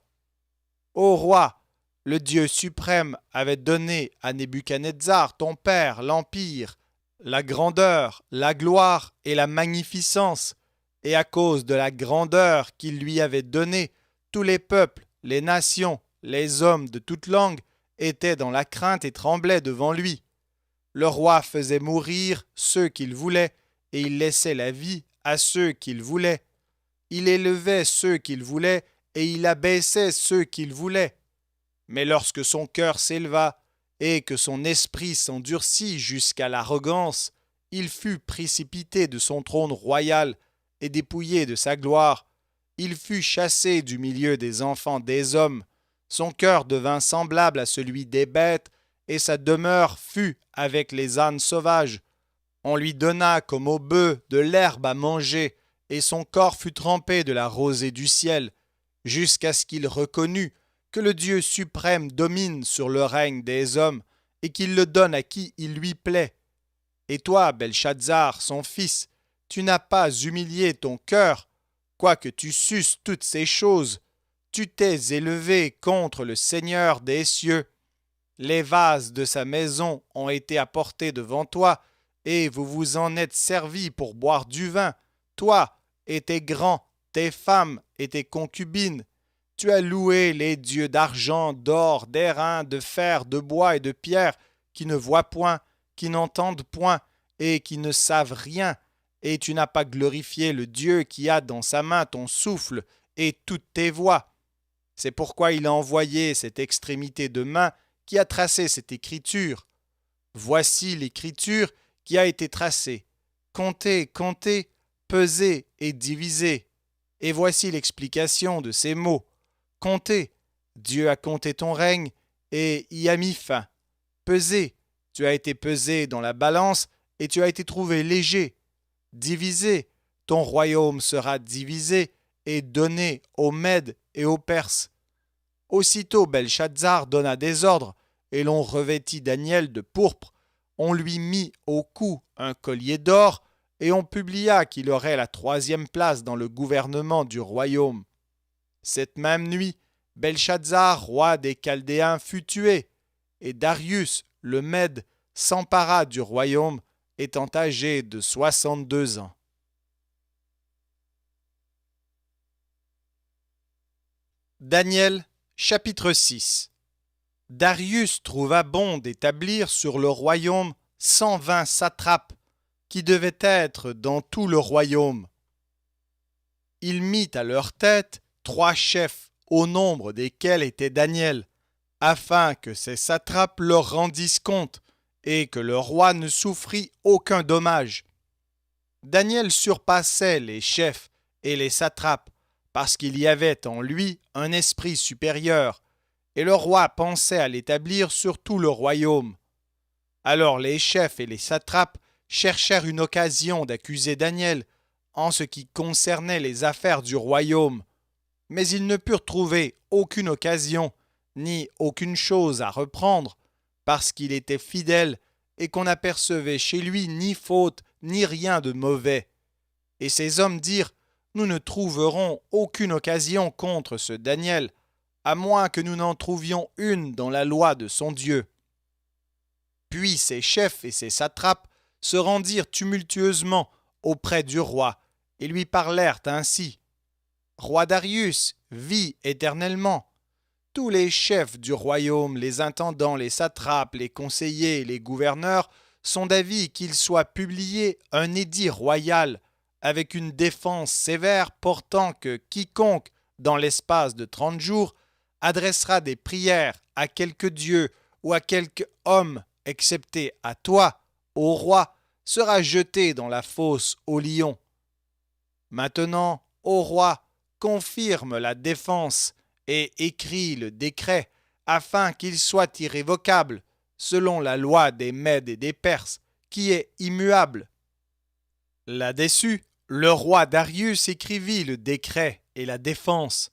Ô roi, le Dieu suprême avait donné à Nebuchadnezzar, ton père, l'empire, la grandeur, la gloire et la magnificence, et à cause de la grandeur qu'il lui avait donnée, tous les peuples, les nations, les hommes de toute langue étaient dans la crainte et tremblaient devant lui. Le roi faisait mourir ceux qu'il voulait, et il laissait la vie à ceux qu'il voulait. Il élevait ceux qu'il voulait, et il abaissait ceux qu'il voulait. Mais lorsque son cœur s'éleva, et que son esprit s'endurcit jusqu'à l'arrogance, il fut précipité de son trône royal et dépouillé de sa gloire. Il fut chassé du milieu des enfants des hommes. Son cœur devint semblable à celui des bêtes, et sa demeure fut avec les ânes sauvages. On lui donna comme au bœuf de l'herbe à manger, et son corps fut trempé de la rosée du ciel, jusqu'à ce qu'il reconnût que le Dieu suprême domine sur le règne des hommes, et qu'il le donne à qui il lui plaît. Et toi, Belshazzar, son fils, tu n'as pas humilié ton cœur, quoique tu susses toutes ces choses. Tu t'es élevé contre le Seigneur des cieux. Les vases de sa maison ont été apportés devant toi, et vous vous en êtes servis pour boire du vin, toi et tes grands, tes femmes et tes concubines. Tu as loué les dieux d'argent, d'or, d'airain, de fer, de bois et de pierre, qui ne voient point, qui n'entendent point, et qui ne savent rien, et tu n'as pas glorifié le Dieu qui a dans sa main ton souffle et toutes tes voies. C'est pourquoi il a envoyé cette extrémité de main qui a tracé cette écriture. Voici l'écriture qui a été tracée. Comptez, comptez, pesez et divisez. Et voici l'explication de ces mots. Comptez, Dieu a compté ton règne et y a mis fin. Pesez, tu as été pesé dans la balance et tu as été trouvé léger. Divisé, ton royaume sera divisé et donné aux Mèdes et aux Perses. Aussitôt Belshazzar donna des ordres, et l'on revêtit Daniel de pourpre, on lui mit au cou un collier d'or, et on publia qu'il aurait la 3e place dans le gouvernement du royaume. Cette même nuit, Belshazzar, roi des Chaldéens, fut tué, et Darius, le Mède, s'empara du royaume, étant âgé de 62 ans. Daniel, chapitre 6. Darius trouva bon d'établir sur le royaume 120 satrapes, qui devaient être dans tout le royaume. Il mit à leur tête 3 chefs, au nombre desquels était Daniel, afin que ces satrapes leur rendissent compte, et que le roi ne souffrit aucun dommage. Daniel surpassait les chefs et les satrapes, parce qu'il y avait en lui un esprit supérieur, et le roi pensait à l'établir sur tout le royaume. Alors les chefs et les satrapes cherchèrent une occasion d'accuser Daniel en ce qui concernait les affaires du royaume, mais ils ne purent trouver aucune occasion, ni aucune chose à reprendre, parce qu'il était fidèle et qu'on n'apercevait chez lui ni faute ni rien de mauvais. Et ces hommes dirent, nous ne trouverons aucune occasion contre ce Daniel, à moins que nous n'en trouvions une dans la loi de son Dieu. Puis ses chefs et ses satrapes se rendirent tumultueusement auprès du roi et lui parlèrent ainsi. Roi Darius, vis éternellement. Tous les chefs du royaume, les intendants, les satrapes, les conseillers et les gouverneurs sont d'avis qu'il soit publié un édit royal avec une défense sévère portant que quiconque, dans l'espace de 30 jours, adressera des prières à quelque dieu ou à quelque homme, excepté à toi, ô roi, sera jeté dans la fosse aux lions. Maintenant, ô roi, confirme la défense et écris le décret, afin qu'il soit irrévocable, selon la loi des Mèdes et des Perses, qui est immuable. Là-dessus, le roi Darius écrivit le décret et la défense.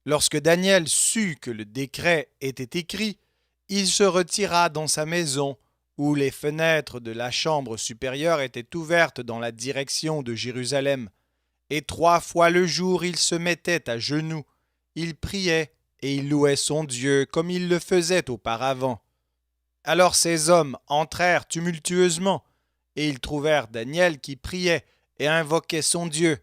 Lorsque Daniel sut que le décret était écrit, il se retira dans sa maison, où les fenêtres de la chambre supérieure étaient ouvertes dans la direction de Jérusalem. Et 3 fois le jour il se mettait à genoux, il priait et il louait son Dieu comme il le faisait auparavant. Alors ces hommes entrèrent tumultueusement, et ils trouvèrent Daniel qui priait et invoquait son Dieu.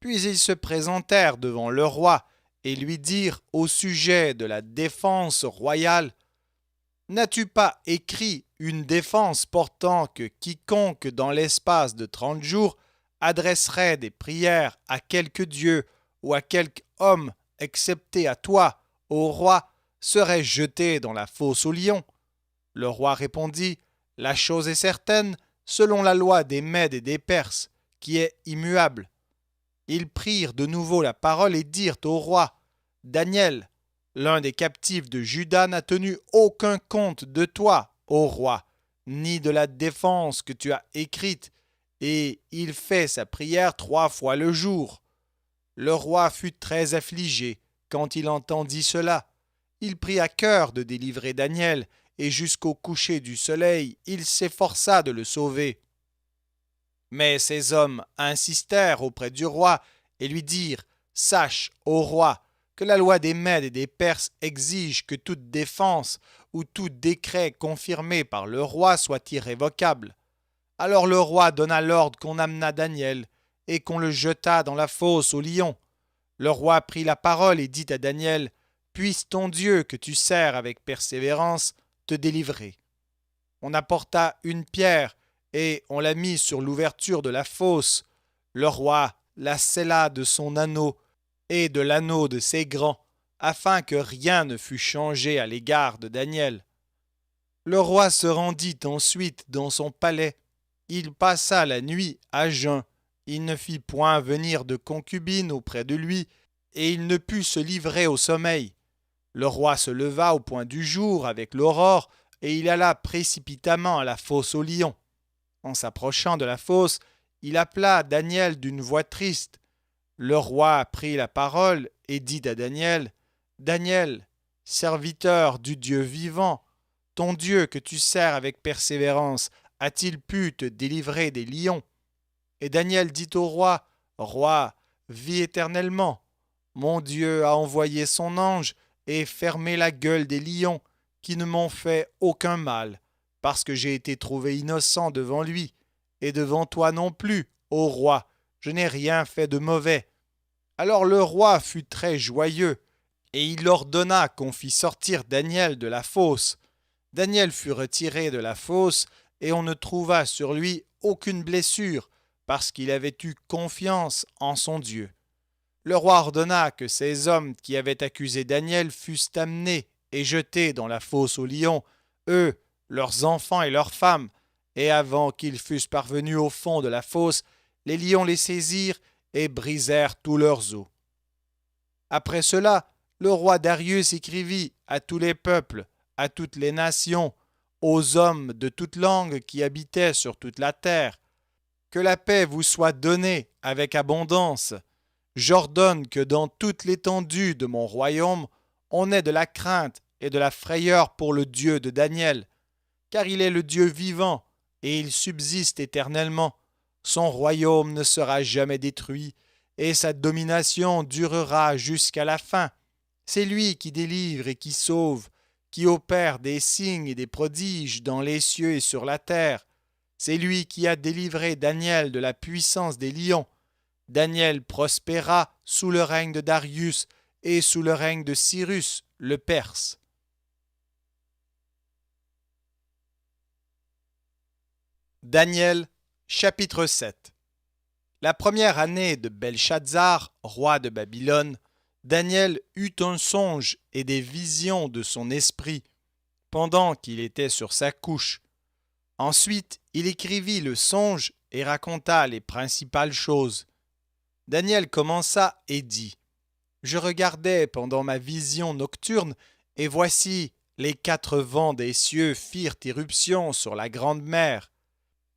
Puis ils se présentèrent devant le roi et lui dirent au sujet de la défense royale: N'as-tu pas écrit une défense portant que quiconque dans l'espace de 30 jours adresserait des prières à quelque dieu ou à quelque homme, excepté à toi, ô roi, serait jeté dans la fosse aux lions? Le roi répondit: La chose est certaine, selon la loi des Mèdes et des Perses, qui est immuable. Ils prirent de nouveau la parole et dirent au roi: Daniel, l'un des captifs de Juda, n'a tenu aucun compte de toi, ô roi, ni de la défense que tu as écrite, et il fait sa prière 3 fois le jour. Le roi fut très affligé quand il entendit cela. Il prit à cœur de délivrer Daniel, et jusqu'au coucher du soleil, il s'efforça de le sauver. Mais ces hommes insistèrent auprès du roi et lui dirent: Sache, ô roi, que la loi des Mèdes et des Perses exige que toute défense ou tout décret confirmé par le roi soit irrévocable. Alors le roi donna l'ordre qu'on amenât Daniel et qu'on le jetât dans la fosse aux lions. Le roi prit la parole et dit à Daniel: Puisse ton Dieu que tu sers avec persévérance te délivrer. On apporta une pierre et on la mit sur l'ouverture de la fosse. Le roi la scella de son anneau et de l'anneau de ses grands, afin que rien ne fût changé à l'égard de Daniel. Le roi se rendit ensuite dans son palais. Il passa la nuit à jeun. Il ne fit point venir de concubine auprès de lui, et il ne put se livrer au sommeil. Le roi se leva au point du jour avec l'aurore, et il alla précipitamment à la fosse aux lions. En s'approchant de la fosse, il appela Daniel d'une voix triste. Le roi prit la parole et dit à Daniel: Daniel, serviteur du Dieu vivant, ton Dieu que tu sers avec persévérance, a-t-il pu te délivrer des lions? Et Daniel dit au roi: Roi, vis éternellement. Mon Dieu a envoyé son ange et fermé la gueule des lions, qui ne m'ont fait aucun mal, parce que j'ai été trouvé innocent devant lui, et devant toi non plus, ô roi, je n'ai rien fait de mauvais. Alors le roi fut très joyeux, et il ordonna qu'on fît sortir Daniel de la fosse. Daniel fut retiré de la fosse, et on ne trouva sur lui aucune blessure, parce qu'il avait eu confiance en son Dieu. Le roi ordonna que ces hommes qui avaient accusé Daniel fussent amenés et jetés dans la fosse aux lions, eux, leurs enfants et leurs femmes, et avant qu'ils fussent parvenus au fond de la fosse, les lions les saisirent et brisèrent tous leurs os. Après cela, le roi Darius écrivit à tous les peuples, à toutes les nations, aux hommes de toute langue qui habitaient sur toute la terre: Que la paix vous soit donnée avec abondance. J'ordonne que dans toute l'étendue de mon royaume, on ait de la crainte et de la frayeur pour le Dieu de Daniel, car il est le Dieu vivant, et il subsiste éternellement. Son royaume ne sera jamais détruit, et sa domination durera jusqu'à la fin. C'est lui qui délivre et qui sauve, qui opère des signes et des prodiges dans les cieux et sur la terre. C'est lui qui a délivré Daniel de la puissance des lions. Daniel prospéra sous le règne de Darius et sous le règne de Cyrus, le Perse. Daniel, chapitre 7. La première année de Belshazzar, roi de Babylone, Daniel eut un songe et des visions de son esprit pendant qu'il était sur sa couche. Ensuite, il écrivit le songe et raconta les principales choses. Daniel commença et dit: Je regardais pendant ma vision nocturne, et voici, les 4 vents des cieux firent irruption sur la grande mer,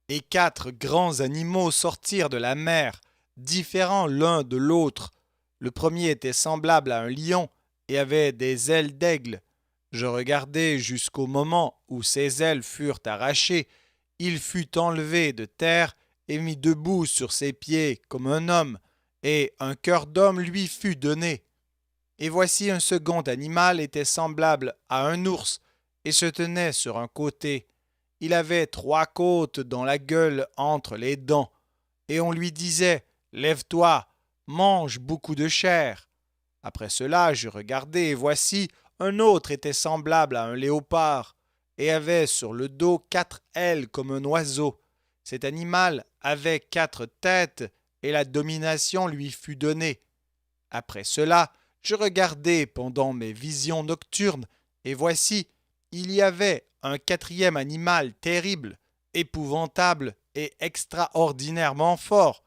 et 4 grands animaux sortirent de la mer, différents l'un de l'autre. Le premier était semblable à un lion et avait des ailes d'aigle. Je regardai jusqu'au moment où ses ailes furent arrachées. Il fut enlevé de terre et mis debout sur ses pieds comme un homme, et un cœur d'homme lui fut donné. Et voici un second animal était semblable à un ours, et se tenait sur un côté. Il avait 3 côtes dans la gueule entre les dents, et on lui disait: Lève-toi, mange beaucoup de chair. Après cela, je regardai, et voici, un autre était semblable à un léopard, et avait sur le dos 4 ailes comme un oiseau. Cet animal avait 4 têtes, et la domination lui fut donnée. Après cela, je regardai pendant mes visions nocturnes, et voici, il y avait un 4e animal terrible, épouvantable et extraordinairement fort.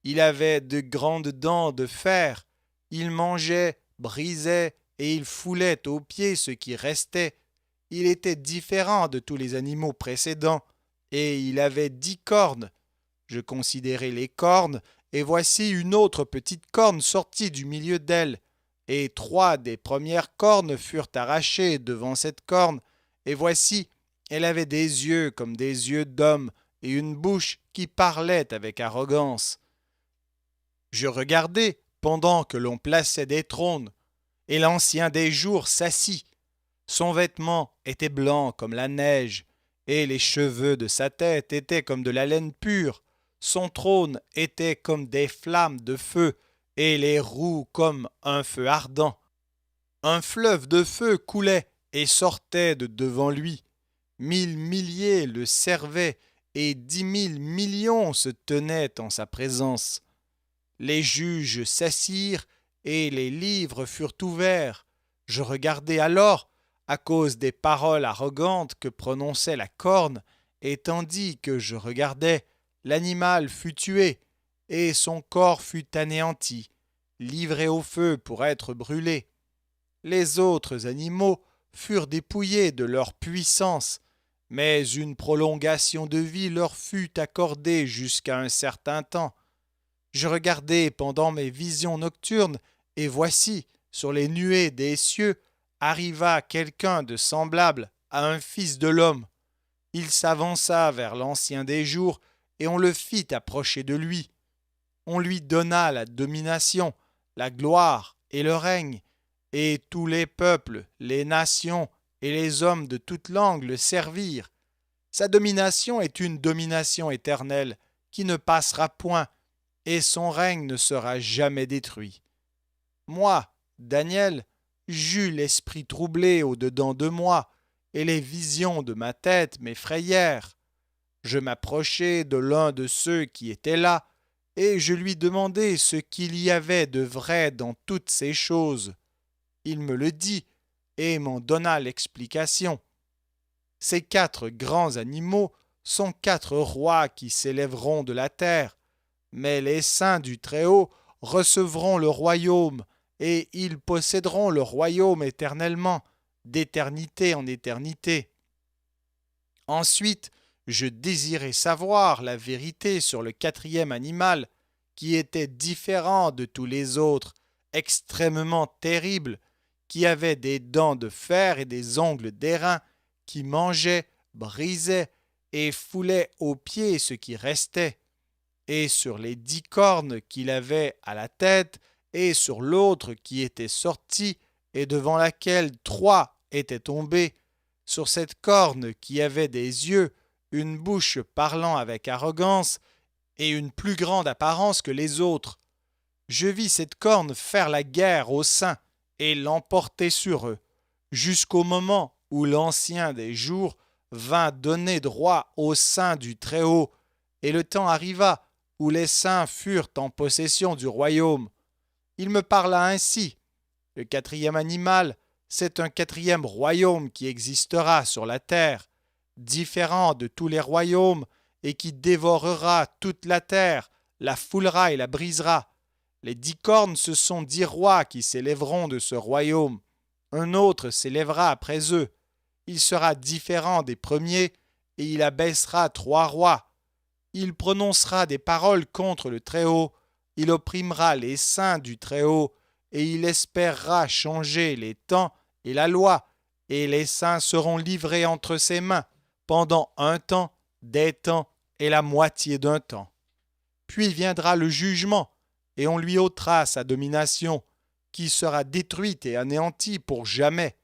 Il avait de grandes dents de fer, il mangeait, brisait et il foulait aux pieds ce qui restait. Il était différent de tous les animaux précédents, et il avait 10 cornes. Je considérai les cornes, et voici une autre petite corne sortie du milieu d'elle, et 3 des premières cornes furent arrachées devant cette corne, et voici, elle avait des yeux comme des yeux d'homme, et une bouche qui parlait avec arrogance. Je regardai pendant que l'on plaçait des trônes, et l'ancien des jours s'assit. Son vêtement était blanc comme la neige, et les cheveux de sa tête étaient comme de la laine pure. Son trône était comme des flammes de feu, et les roues comme un feu ardent. Un fleuve de feu coulait et sortait de devant lui. 1000 milliers le servaient, et 10 000 millions se tenaient en sa présence. Les juges s'assirent, et les livres furent ouverts. Je regardai alors, à cause des paroles arrogantes que prononçait la corne, et tandis que je regardais, l'animal fut tué, et son corps fut anéanti, livré au feu pour être brûlé. Les autres animaux furent dépouillés de leur puissance, mais une prolongation de vie leur fut accordée jusqu'à un certain temps. Je regardai pendant mes visions nocturnes, et voici, sur les nuées des cieux, arriva quelqu'un de semblable à un fils de l'homme. Il s'avança vers l'ancien des jours, et on le fit approcher de lui. On lui donna la domination, la gloire et le règne, et tous les peuples, les nations et les hommes de toute langue le servirent. Sa domination est une domination éternelle, qui ne passera point, et son règne ne sera jamais détruit. Moi, Daniel, j'eus l'esprit troublé au-dedans de moi, et les visions de ma tête m'effrayèrent. Je m'approchai de l'un de ceux qui étaient là, et je lui demandai ce qu'il y avait de vrai dans toutes ces choses. Il me le dit, et m'en donna l'explication. Ces 4 grands animaux sont 4 rois qui s'élèveront de la terre, mais les saints du Très-Haut recevront le royaume, et ils posséderont le royaume éternellement, d'éternité en éternité. Ensuite, je désirais savoir la vérité sur le 4e animal, qui était différent de tous les autres, extrêmement terrible, qui avait des dents de fer et des ongles d'airain, qui mangeait, brisait et foulait aux pieds ce qui restait. Et sur les 10 cornes qu'il avait à la tête, et sur l'autre qui était sortie, et devant laquelle 3 étaient tombés, sur cette corne qui avait des yeux, une bouche parlant avec arrogance, et une plus grande apparence que les autres. Je vis cette corne faire la guerre aux saints, et l'emporter sur eux, jusqu'au moment où l'ancien des jours vint donner droit aux saints du Très-Haut, et le temps arriva où les saints furent en possession du royaume. Il me parla ainsi. Le 4e animal, c'est un 4e royaume qui existera sur la terre, différent de tous les royaumes, et qui dévorera toute la terre, la foulera et la brisera. Les 10 cornes, ce sont 10 rois qui s'élèveront de ce royaume. Un autre s'élèvera après eux. Il sera différent des premiers, et il abaissera 3 rois. Il prononcera des paroles contre le Très-Haut, il opprimera les saints du Très-Haut, et il espérera changer les temps et la loi, et les saints seront livrés entre ses mains pendant un temps, des temps et la moitié d'un temps. Puis viendra le jugement, et on lui ôtera sa domination, qui sera détruite et anéantie pour jamais.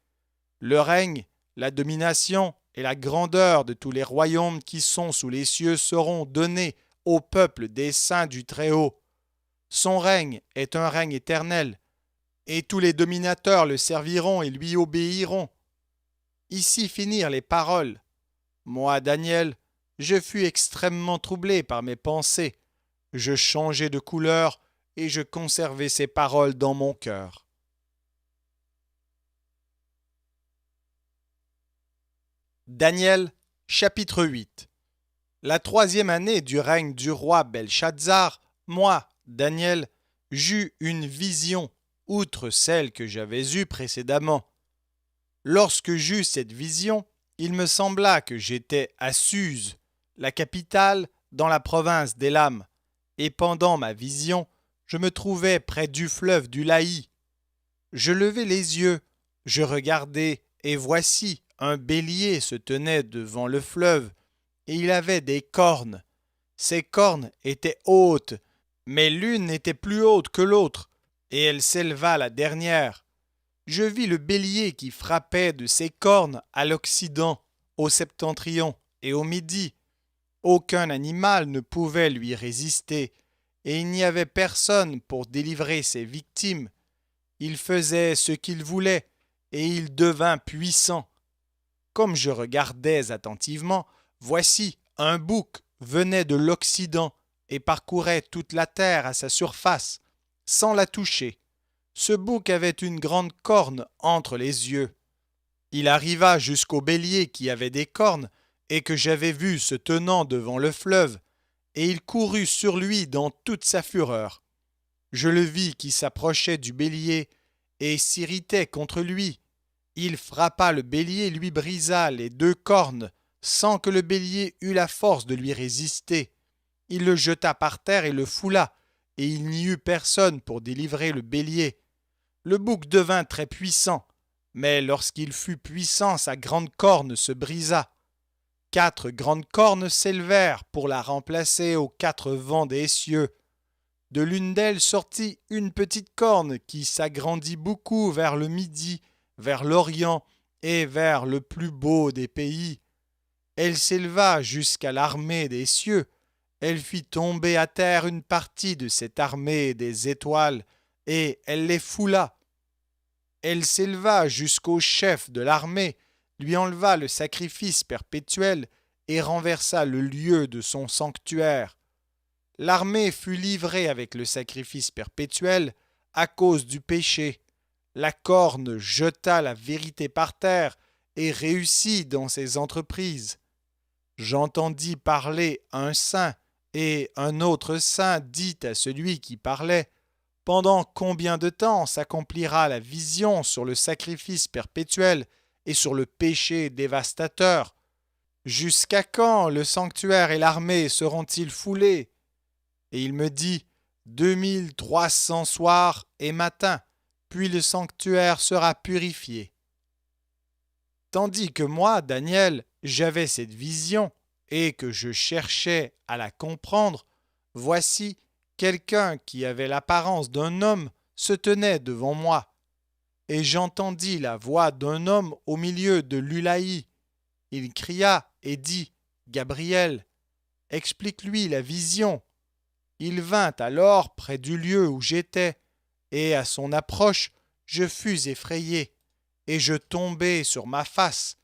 Le règne, la domination et la grandeur de tous les royaumes qui sont sous les cieux seront donnés au peuple des saints du Très-Haut. Son règne est un règne éternel, et tous les dominateurs le serviront et lui obéiront. Ici finirent les paroles. Moi, Daniel, je fus extrêmement troublé par mes pensées. Je changeai de couleur et je conservai ces paroles dans mon cœur. Daniel, chapitre 8. La 3e année du règne du roi Belshazzar, moi, Daniel, j'eus une vision, outre celle que j'avais eue précédemment. Lorsque j'eus cette vision, il me sembla que j'étais à Suse, la capitale, dans la province d'Élam, et pendant ma vision, je me trouvais près du fleuve du Laï. Je levai les yeux, je regardai, et voici, un bélier se tenait devant le fleuve, et il avait des cornes. Ces cornes étaient hautes, mais l'une était plus haute que l'autre, et elle s'éleva la dernière. Je vis le bélier qui frappait de ses cornes à l'Occident, au septentrion et au Midi. Aucun animal ne pouvait lui résister, et il n'y avait personne pour délivrer ses victimes. Il faisait ce qu'il voulait, et il devint puissant. Comme je regardais attentivement, voici, un bouc venait de l'Occident et parcourait toute la terre à sa surface, sans la toucher. Ce bouc avait une grande corne entre les yeux. Il arriva jusqu'au bélier qui avait des cornes et que j'avais vu se tenant devant le fleuve, et il courut sur lui dans toute sa fureur. Je le vis qui s'approchait du bélier et s'irritait contre lui. Il frappa le bélier et lui brisa les 2 cornes, sans que le bélier eût la force de lui résister. Il le jeta par terre et le foula, et il n'y eut personne pour délivrer le bélier. Le bouc devint très puissant, mais lorsqu'il fut puissant, sa grande corne se brisa. 4 grandes cornes s'élevèrent pour la remplacer aux 4 vents des cieux. De l'une d'elles sortit une petite corne qui s'agrandit beaucoup vers le Midi, vers l'Orient et vers le plus beau des pays. Elle s'éleva jusqu'à l'armée des cieux. Elle fit tomber à terre une partie de cette armée des étoiles, et elle les foula. Elle s'éleva jusqu'au chef de l'armée, lui enleva le sacrifice perpétuel et renversa le lieu de son sanctuaire. L'armée fut livrée avec le sacrifice perpétuel à cause du péché. La corne jeta la vérité par terre et réussit dans ses entreprises. J'entendis parler un saint, et un autre saint dit à celui qui parlait: pendant combien de temps s'accomplira la vision sur le sacrifice perpétuel et sur le péché dévastateur? Jusqu'à quand le sanctuaire et l'armée seront-ils foulés? Et il me dit: 2300 soirs et matins, puis le sanctuaire sera purifié. Tandis que moi, Daniel, j'avais cette vision et que je cherchais à la comprendre, voici, quelqu'un qui avait l'apparence d'un homme se tenait devant moi. Et j'entendis la voix d'un homme au milieu de l'Ulaï. Il cria et dit: Gabriel, explique-lui la vision. Il vint alors près du lieu où j'étais, et à son approche, je fus effrayé, et je tombai sur ma face.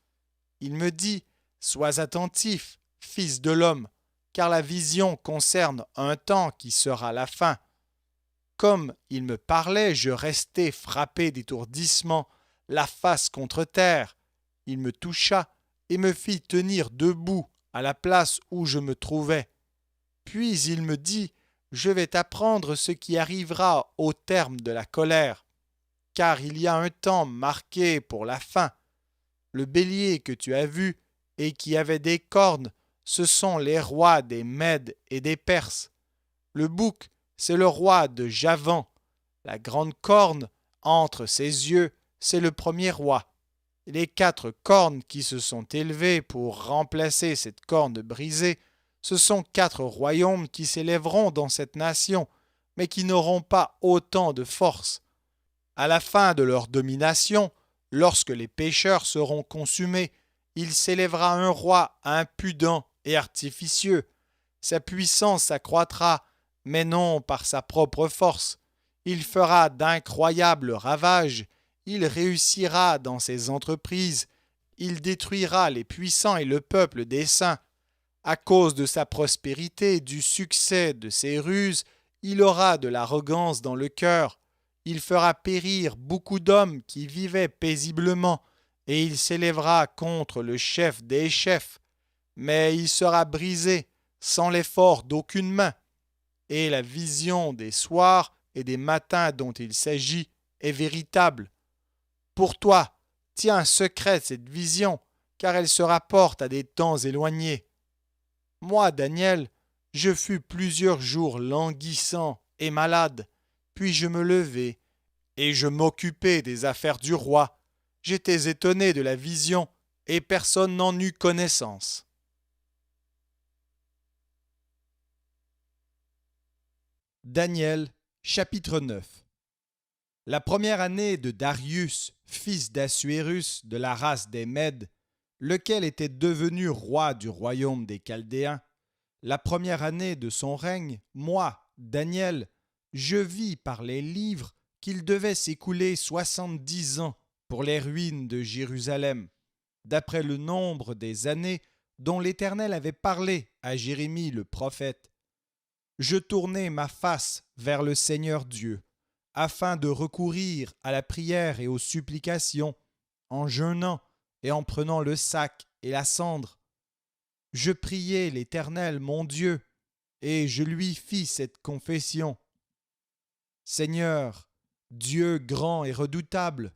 Il me dit: Sois attentif, fils de l'homme, car la vision concerne un temps qui sera la fin. Comme il me parlait, je restai frappé d'étourdissement, la face contre terre. Il me toucha et me fit tenir debout à la place où je me trouvais. Puis il me dit: Je vais t'apprendre ce qui arrivera au terme de la colère, car il y a un temps marqué pour la fin. Le bélier que tu as vu et qui avait des cornes, ce sont les rois des Mèdes et des Perses. Le bouc, c'est le roi de Javan. La grande corne entre ses yeux, c'est le premier roi. Les 4 cornes qui se sont élevées pour remplacer cette corne brisée, ce sont 4 royaumes qui s'élèveront dans cette nation, mais qui n'auront pas autant de force. À la fin de leur domination, lorsque les pécheurs seront consumés, il s'élèvera un roi impudent et artificieux. Sa puissance s'accroîtra, mais non par sa propre force. Il fera d'incroyables ravages, il réussira dans ses entreprises, il détruira les puissants et le peuple des saints. À cause de sa prospérité, du succès de ses ruses, il aura de l'arrogance dans le cœur. Il fera périr beaucoup d'hommes qui vivaient paisiblement, et il s'élèvera contre le chef des chefs. Mais il sera brisé, sans l'effort d'aucune main. Et la vision des soirs et des matins dont il s'agit est véritable. Pour toi, tiens secrète cette vision, car elle se rapporte à des temps éloignés. Moi, Daniel, je fus plusieurs jours languissant et malade, puis je me levai, et je m'occupais des affaires du roi. J'étais étonné de la vision, et personne n'en eut connaissance. Daniel, chapitre 9. La première année de Darius, fils d'Assuérus de la race des Mèdes, lequel était devenu roi du royaume des Chaldéens, la première année de son règne, moi, Daniel, je vis par les livres qu'il devait s'écouler 70 ans pour les ruines de Jérusalem, d'après le nombre des années dont l'Éternel avait parlé à Jérémie le prophète. Je tournai ma face vers le Seigneur Dieu, afin de recourir à la prière et aux supplications, en jeûnant et en prenant le sac et la cendre. Je priai l'Éternel mon Dieu, et je lui fis cette confession. Seigneur, Dieu grand et redoutable,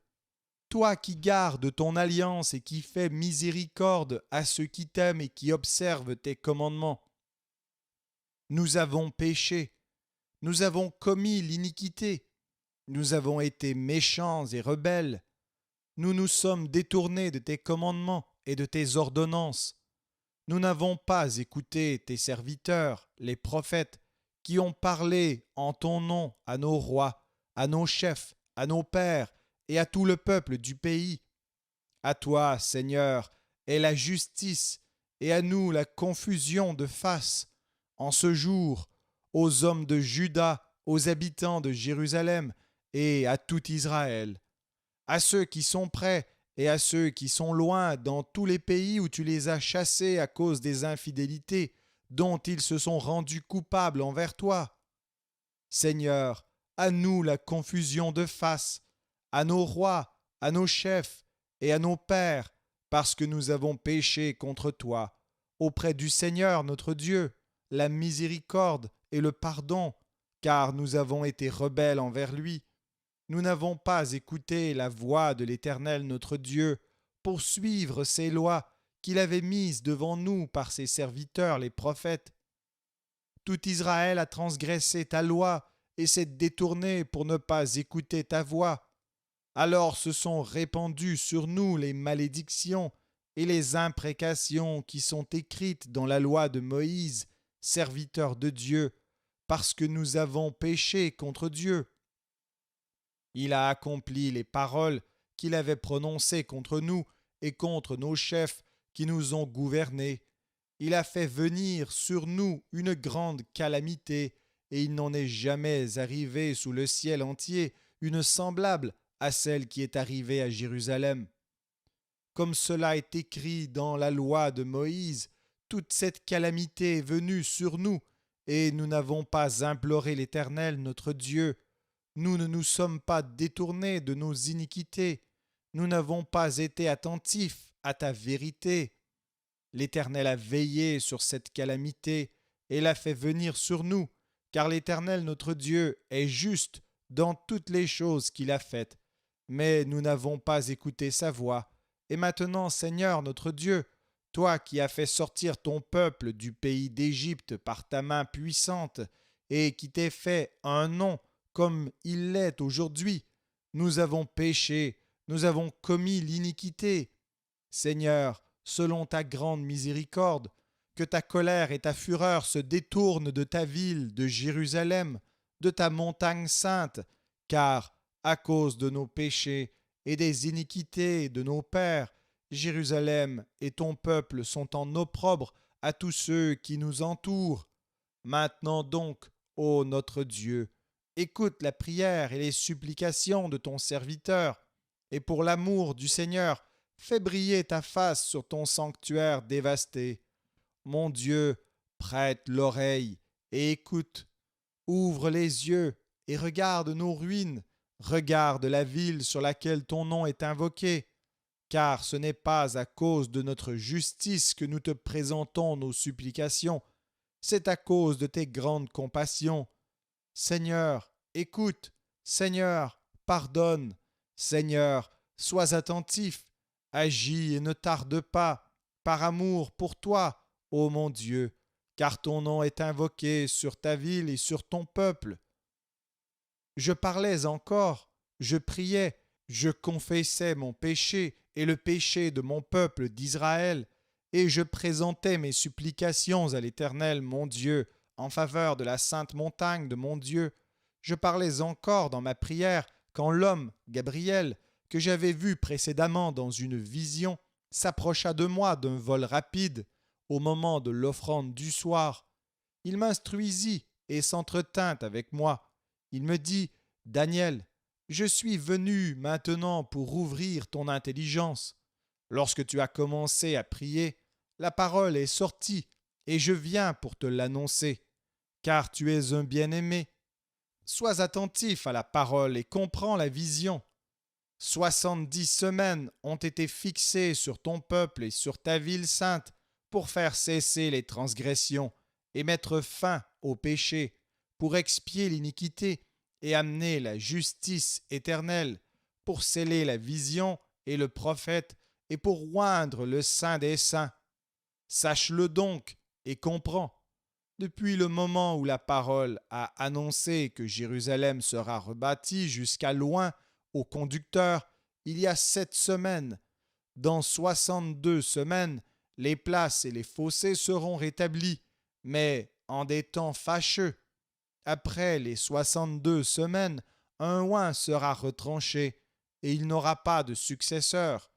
toi qui gardes ton alliance et qui fais miséricorde à ceux qui t'aiment et qui observent tes commandements, nous avons péché, nous avons commis l'iniquité, nous avons été méchants et rebelles, nous nous sommes détournés de tes commandements et de tes ordonnances. Nous n'avons pas écouté tes serviteurs, les prophètes, qui ont parlé en ton nom à nos rois, à nos chefs, à nos pères et à tout le peuple du pays. À toi, Seigneur, est la justice, et à nous la confusion de face. En ce jour, aux hommes de Juda, aux habitants de Jérusalem, et à tout Israël, à ceux qui sont près et à ceux qui sont loin dans tous les pays où tu les as chassés à cause des infidélités dont ils se sont rendus coupables envers toi. Seigneur, à nous la confusion de face, à nos rois, à nos chefs et à nos pères, parce que nous avons péché contre toi, auprès du Seigneur notre Dieu, la miséricorde et le pardon, car nous avons été rebelles envers lui. Nous n'avons pas écouté la voix de l'Éternel notre Dieu pour suivre ses lois qu'il avait mises devant nous par ses serviteurs les prophètes. Tout Israël a transgressé ta loi et s'est détourné pour ne pas écouter ta voix. Alors se sont répandues sur nous les malédictions et les imprécations qui sont écrites dans la loi de Moïse, serviteur de Dieu, parce que nous avons péché contre Dieu. Il a accompli les paroles qu'il avait prononcées contre nous et contre nos chefs qui nous ont gouvernés. Il a fait venir sur nous une grande calamité, et il n'en est jamais arrivé sous le ciel entier une semblable à celle qui est arrivée à Jérusalem. Comme cela est écrit dans la loi de Moïse, toute cette calamité est venue sur nous, et nous n'avons pas imploré l'Éternel notre Dieu. Nous ne nous sommes pas détournés de nos iniquités, nous n'avons pas été attentifs à ta vérité. L'Éternel a veillé sur cette calamité et l'a fait venir sur nous, car l'Éternel notre Dieu est juste dans toutes les choses qu'il a faites. Mais nous n'avons pas écouté sa voix. Et maintenant, Seigneur notre Dieu, toi qui as fait sortir ton peuple du pays d'Égypte par ta main puissante, et qui t'es fait un nom comme il l'est aujourd'hui, nous avons péché, nous avons commis l'iniquité. Seigneur, selon ta grande miséricorde, que ta colère et ta fureur se détournent de ta ville, de Jérusalem, de ta montagne sainte, car, à cause de nos péchés et des iniquités de nos pères, Jérusalem et ton peuple sont en opprobre à tous ceux qui nous entourent. Maintenant donc, ô notre Dieu, écoute la prière et les supplications de ton serviteur, et pour l'amour du Seigneur, fais briller ta face sur ton sanctuaire dévasté. Mon Dieu, prête l'oreille et écoute. Ouvre les yeux et regarde nos ruines. Regarde la ville sur laquelle ton nom est invoqué. Car ce n'est pas à cause de notre justice que nous te présentons nos supplications, c'est à cause de tes grandes compassions. Seigneur, écoute. Seigneur, pardonne. Seigneur, sois attentif. Agis et ne tarde pas, par amour pour toi, ô mon Dieu, car ton nom est invoqué sur ta ville et sur ton peuple. Je parlais encore, je priais, je confessais mon péché et le péché de mon peuple d'Israël, et je présentais mes supplications à l'Éternel mon Dieu, en faveur de la sainte montagne de mon Dieu. Je parlais encore dans ma prière quand l'homme, Gabriel, que j'avais vu précédemment dans une vision, s'approcha de moi d'un vol rapide au moment de l'offrande du soir. Il m'instruisit et s'entretint avec moi. Il me dit, Daniel, je suis venu maintenant pour ouvrir ton intelligence. Lorsque tu as commencé à prier, la parole est sortie, et je viens pour te l'annoncer, car tu es un bien-aimé. Sois attentif à la parole et comprends la vision. 70 semaines ont été fixées sur ton peuple et sur ta ville sainte pour faire cesser les transgressions et mettre fin au péché, pour expier l'iniquité et amener la justice éternelle, pour sceller la vision et le prophète et pour oindre le Saint des saints. Sache-le donc et comprends. Depuis le moment où la parole a annoncé que Jérusalem sera rebâtie jusqu'à loin au conducteur, il y a 7 semaines. Dans 62 semaines, les places et les fossés seront rétablis, mais en des temps fâcheux. Après les 62 semaines, un oint sera retranché, et il n'aura pas de successeur.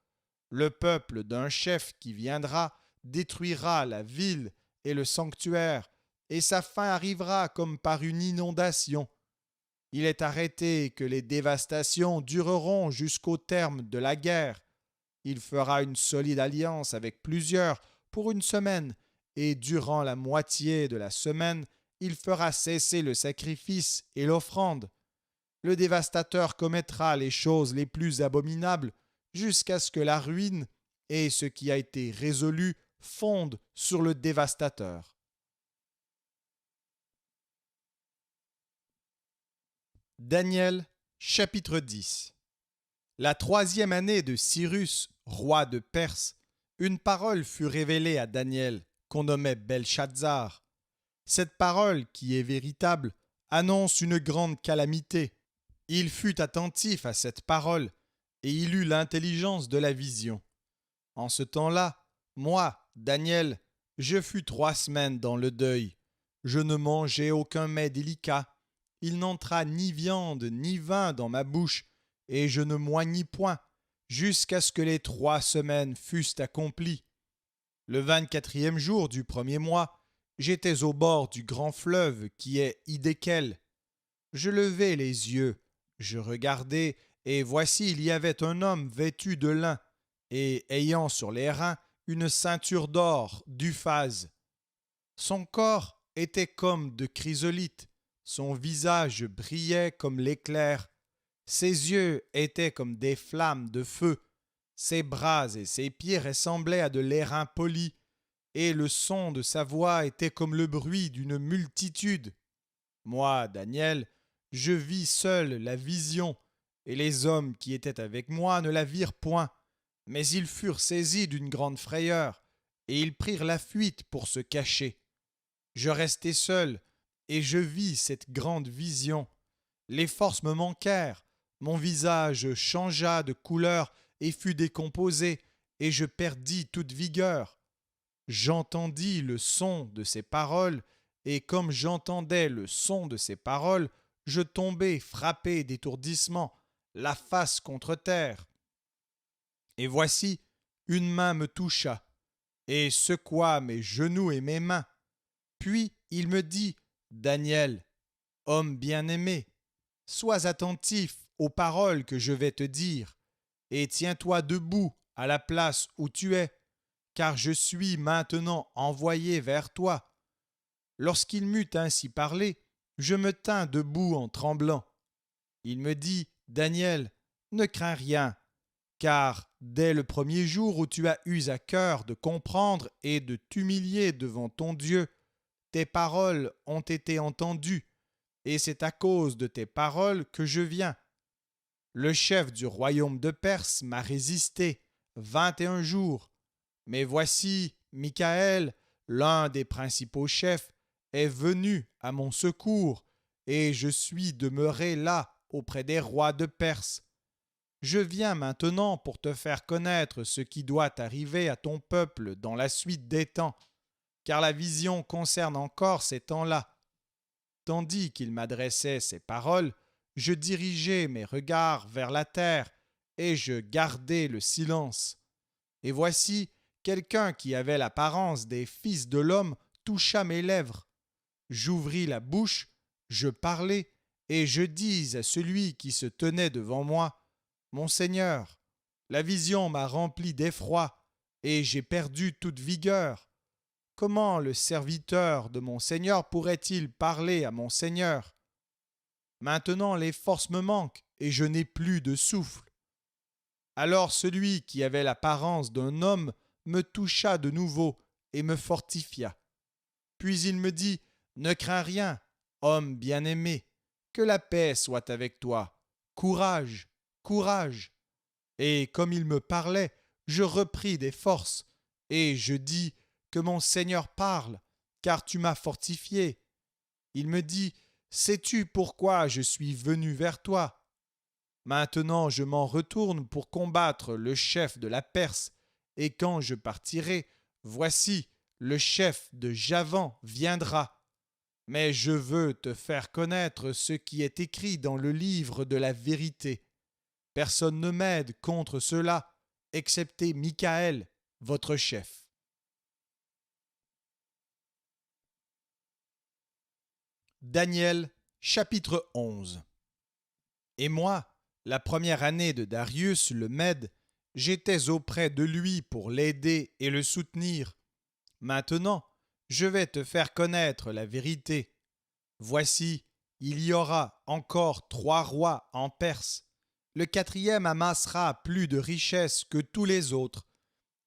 Le peuple d'un chef qui viendra détruira la ville et le sanctuaire, et sa fin arrivera comme par une inondation. Il est arrêté que les dévastations dureront jusqu'au terme de la guerre. Il fera une solide alliance avec plusieurs pour une semaine, et durant la moitié de la semaine, il fera cesser le sacrifice et l'offrande. Le dévastateur commettra les choses les plus abominables jusqu'à ce que la ruine et ce qui a été résolu fondent sur le dévastateur. Daniel, chapitre 10. La 3e année de Cyrus, roi de Perse, une parole fut révélée à Daniel, qu'on nommait Belshazzar. Cette parole, qui est véritable, annonce une grande calamité. Il fut attentif à cette parole, et il eut l'intelligence de la vision. En ce temps-là, moi, Daniel, je fus 3 semaines dans le deuil. Je ne mangeai aucun mets délicat. Il n'entra ni viande ni vin dans ma bouche, et je ne moignis point, jusqu'à ce que les 3 semaines fussent accomplies. Le 24e jour du premier mois, j'étais au bord du grand fleuve qui est Hidékel. Je levai les yeux, je regardai, et voici il y avait un homme vêtu de lin, et ayant sur les reins une ceinture d'or d'Uphaz. Son corps était comme de chrysolite, son visage brillait comme l'éclair, ses yeux étaient comme des flammes de feu, ses bras et ses pieds ressemblaient à de l'airain poli, et le son de sa voix était comme le bruit d'une multitude. Moi, Daniel, je vis seul la vision, et les hommes qui étaient avec moi ne la virent point, mais ils furent saisis d'une grande frayeur, et ils prirent la fuite pour se cacher. Je restai seul, et je vis cette grande vision. Les forces me manquèrent, mon visage changea de couleur et fut décomposé, et je perdis toute vigueur. J'entendis le son de ces paroles, et comme j'entendais le son de ces paroles, je tombai frappé d'étourdissement, la face contre terre. Et voici, une main me toucha, et secoua mes genoux et mes mains. Puis il me dit, Daniel, homme bien-aimé, sois attentif aux paroles que je vais te dire, et tiens-toi debout à la place où tu es, car je suis maintenant envoyé vers toi. Lorsqu'il m'eut ainsi parlé, je me tins debout en tremblant. Il me dit, Daniel, ne crains rien, car dès le premier jour où tu as eu à cœur de comprendre et de t'humilier devant ton Dieu, tes paroles ont été entendues, et c'est à cause de tes paroles que je viens. Le chef du royaume de Perse m'a résisté 21 jours, mais voici Michaël, l'un des principaux chefs, est venu à mon secours, et je suis demeuré là auprès des rois de Perse. Je viens maintenant pour te faire connaître ce qui doit arriver à ton peuple dans la suite des temps, car la vision concerne encore ces temps-là. Tandis qu'il m'adressait ces paroles, je dirigeai mes regards vers la terre, et je gardai le silence. Et voici, quelqu'un qui avait l'apparence des fils de l'homme toucha mes lèvres. J'ouvris la bouche, je parlai, et je dis à celui qui se tenait devant moi, Mon Seigneur, la vision m'a rempli d'effroi, et j'ai perdu toute vigueur. Comment le serviteur de mon Seigneur pourrait-il parler à mon Seigneur? Maintenant les forces me manquent, et je n'ai plus de souffle. Alors celui qui avait l'apparence d'un homme me toucha de nouveau et me fortifia. Puis il me dit, Ne crains rien, homme bien-aimé, que la paix soit avec toi. Courage, courage. Et comme il me parlait, je repris des forces, et je dis, Que mon Seigneur parle, car tu m'as fortifié. Il me dit, Sais-tu pourquoi je suis venu vers toi? Maintenant je m'en retourne pour combattre le chef de la Perse, et quand je partirai, voici, le chef de Javan viendra. Mais je veux te faire connaître ce qui est écrit dans le livre de la vérité. Personne ne m'aide contre cela, excepté Michaël, votre chef. Daniel, chapitre 11. Et moi, la première année de Darius le Mède, j'étais auprès de lui pour l'aider et le soutenir. Maintenant, je vais te faire connaître la vérité. Voici, il y aura encore 3 rois en Perse. Le quatrième amassera plus de richesses que tous les autres,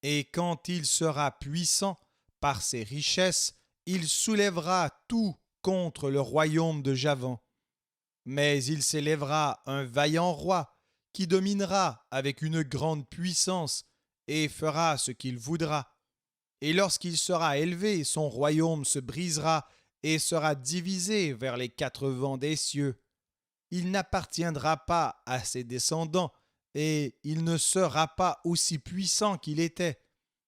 et quand il sera puissant par ses richesses, il soulèvera tout contre le royaume de Javan. Mais il s'élèvera un vaillant roi qui dominera avec une grande puissance et fera ce qu'il voudra. Et lorsqu'il sera élevé, son royaume se brisera et sera divisé vers les 4 vents des cieux. Il n'appartiendra pas à ses descendants, et il ne sera pas aussi puissant qu'il était,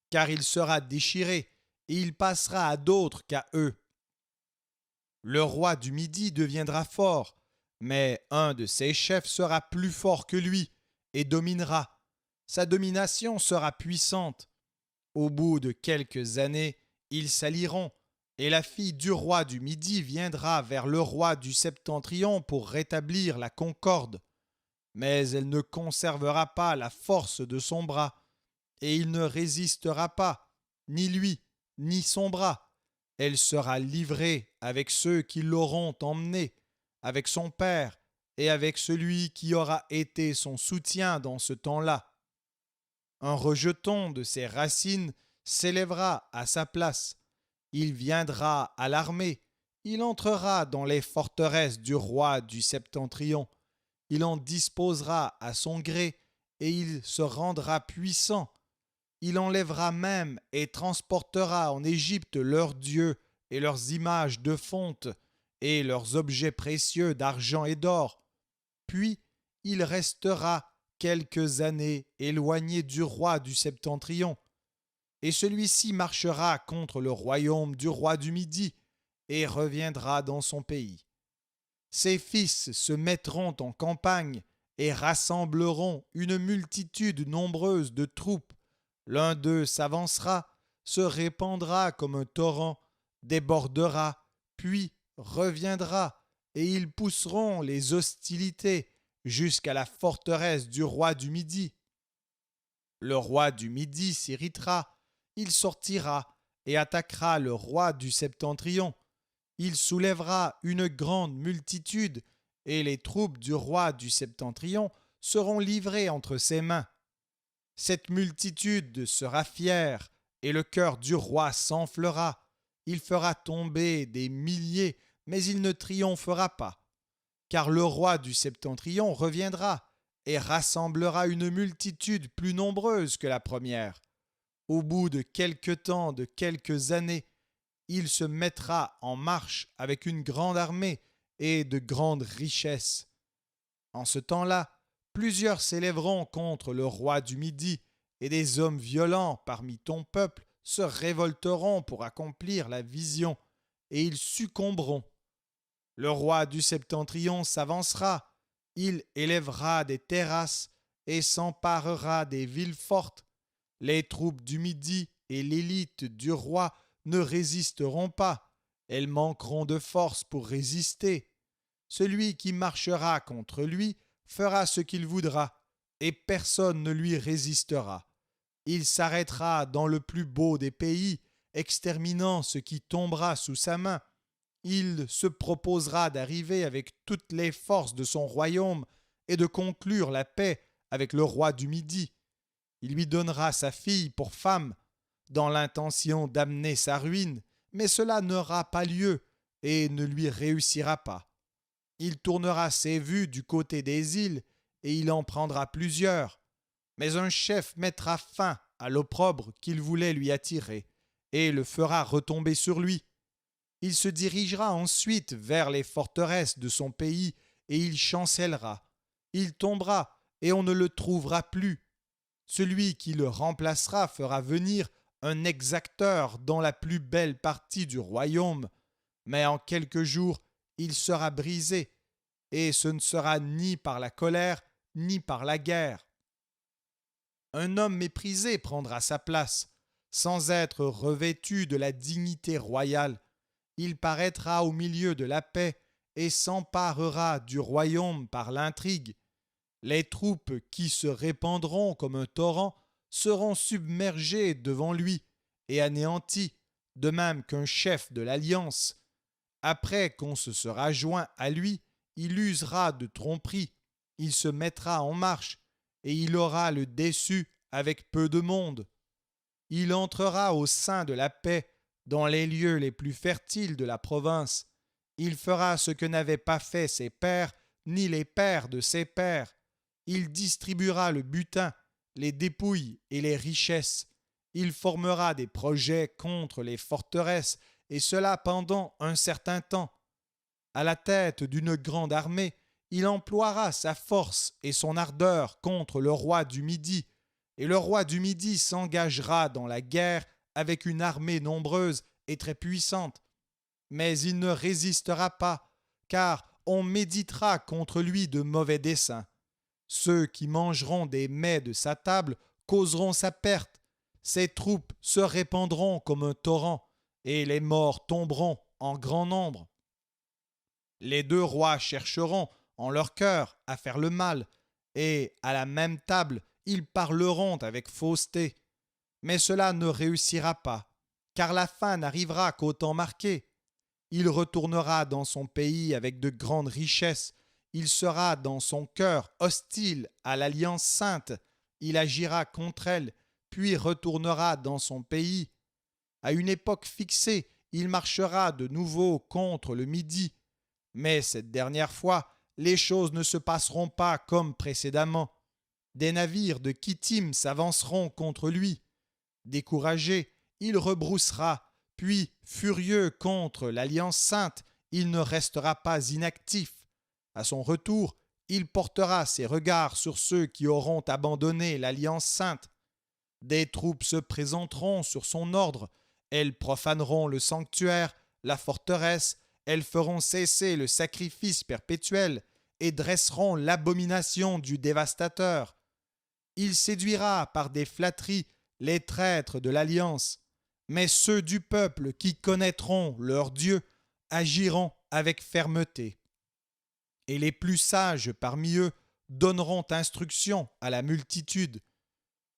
car il sera déchiré, et il passera à d'autres qu'à eux. Le roi du Midi deviendra fort, mais un de ses chefs sera plus fort que lui, et dominera. Sa domination sera puissante. Au bout de quelques années, ils s'allieront, et la fille du roi du Midi viendra vers le roi du Septentrion pour rétablir la concorde. Mais elle ne conservera pas la force de son bras, et il ne résistera pas, ni lui, ni son bras. Elle sera livrée avec ceux qui l'auront emmenée, avec son père et avec celui qui aura été son soutien dans ce temps-là. Un rejeton de ses racines s'élèvera à sa place. Il viendra à l'armée. Il entrera dans les forteresses du roi du Septentrion. Il en disposera à son gré et il se rendra puissant. Il enlèvera même et transportera en Égypte leurs dieux et leurs images de fonte et leurs objets précieux d'argent et d'or. Puis il restera quelques années éloigné du roi du Septentrion. Et celui-ci marchera contre le royaume du roi du Midi et reviendra dans son pays. Ses fils se mettront en campagne et rassembleront une multitude nombreuse de troupes. L'un d'eux s'avancera, se répandra comme un torrent, débordera, puis reviendra, et ils pousseront les hostilités jusqu'à la forteresse du roi du Midi. Le roi du Midi s'irritera, il sortira et attaquera le roi du Septentrion. Il soulèvera une grande multitude, et les troupes du roi du Septentrion seront livrées entre ses mains. Cette multitude sera fière, et le cœur du roi s'enflera. Il fera tomber des milliers, mais il ne triomphera pas. Car le roi du Septentrion reviendra et rassemblera une multitude plus nombreuse que la première. Au bout de quelque temps, de quelques années, il se mettra en marche avec une grande armée et de grandes richesses. En ce temps-là, plusieurs s'élèveront contre le roi du Midi, et des hommes violents parmi ton peuple se révolteront pour accomplir la vision, et ils succomberont. Le roi du Septentrion s'avancera, il élèvera des terrasses et s'emparera des villes fortes. Les troupes du Midi et l'élite du roi ne résisteront pas, elles manqueront de force pour résister. Celui qui marchera contre lui fera ce qu'il voudra, et personne ne lui résistera. Il s'arrêtera dans le plus beau des pays, exterminant ce qui tombera sous sa main. Il se proposera d'arriver avec toutes les forces de son royaume et de conclure la paix avec le roi du Midi. Il lui donnera sa fille pour femme, dans l'intention d'amener sa ruine, mais cela n'aura pas lieu et ne lui réussira pas. Il tournera ses vues du côté des îles et il en prendra plusieurs. Mais un chef mettra fin à l'opprobre qu'il voulait lui attirer et le fera retomber sur lui. Il se dirigera ensuite vers les forteresses de son pays et il chancellera. Il tombera et on ne le trouvera plus. Celui qui le remplacera fera venir un exacteur dans la plus belle partie du royaume, mais en quelques jours il sera brisé, et ce ne sera ni par la colère ni par la guerre. Un homme méprisé prendra sa place, sans être revêtu de la dignité royale. Il paraîtra au milieu de la paix et s'emparera du royaume par l'intrigue. Les troupes qui se répandront comme un torrent seront submergées devant lui et anéanties, de même qu'un chef de l'alliance. Après qu'on se sera joint à lui, il usera de tromperie, il se mettra en marche, et il aura le déçu avec peu de monde. Il entrera au sein de la paix dans les lieux les plus fertiles de la province. Il fera ce que n'avaient pas fait ses pères, ni les pères de ses pères. Il distribuera le butin, les dépouilles et les richesses. Il formera des projets contre les forteresses, et cela pendant un certain temps. À la tête d'une grande armée, il emploiera sa force et son ardeur contre le roi du Midi, et le roi du Midi s'engagera dans la guerre avec une armée nombreuse et très puissante. Mais il ne résistera pas, car on méditera contre lui de mauvais desseins. Ceux qui mangeront des mets de sa table causeront sa perte. Ses troupes se répandront comme un torrent, et les morts tomberont en grand nombre. Les deux rois chercheront en leur cœur à faire le mal, et à la même table ils parleront avec fausseté. Mais cela ne réussira pas, car la fin n'arrivera qu'au temps marqué. Il retournera dans son pays avec de grandes richesses. Il sera dans son cœur hostile à l'alliance sainte. Il agira contre elle, puis retournera dans son pays. À une époque fixée, il marchera de nouveau contre le Midi. Mais cette dernière fois, les choses ne se passeront pas comme précédemment. Des navires de Kittim s'avanceront contre lui. Découragé, il rebroussera, puis, furieux contre l'Alliance sainte, il ne restera pas inactif. À son retour, il portera ses regards sur ceux qui auront abandonné l'Alliance sainte. Des troupes se présenteront sur son ordre, elles profaneront le sanctuaire, la forteresse, elles feront cesser le sacrifice perpétuel et dresseront l'abomination du dévastateur. Il séduira par des flatteries les traîtres de l'alliance, mais ceux du peuple qui connaîtront leur Dieu agiront avec fermeté. et les plus sages parmi eux donneront instruction à la multitude.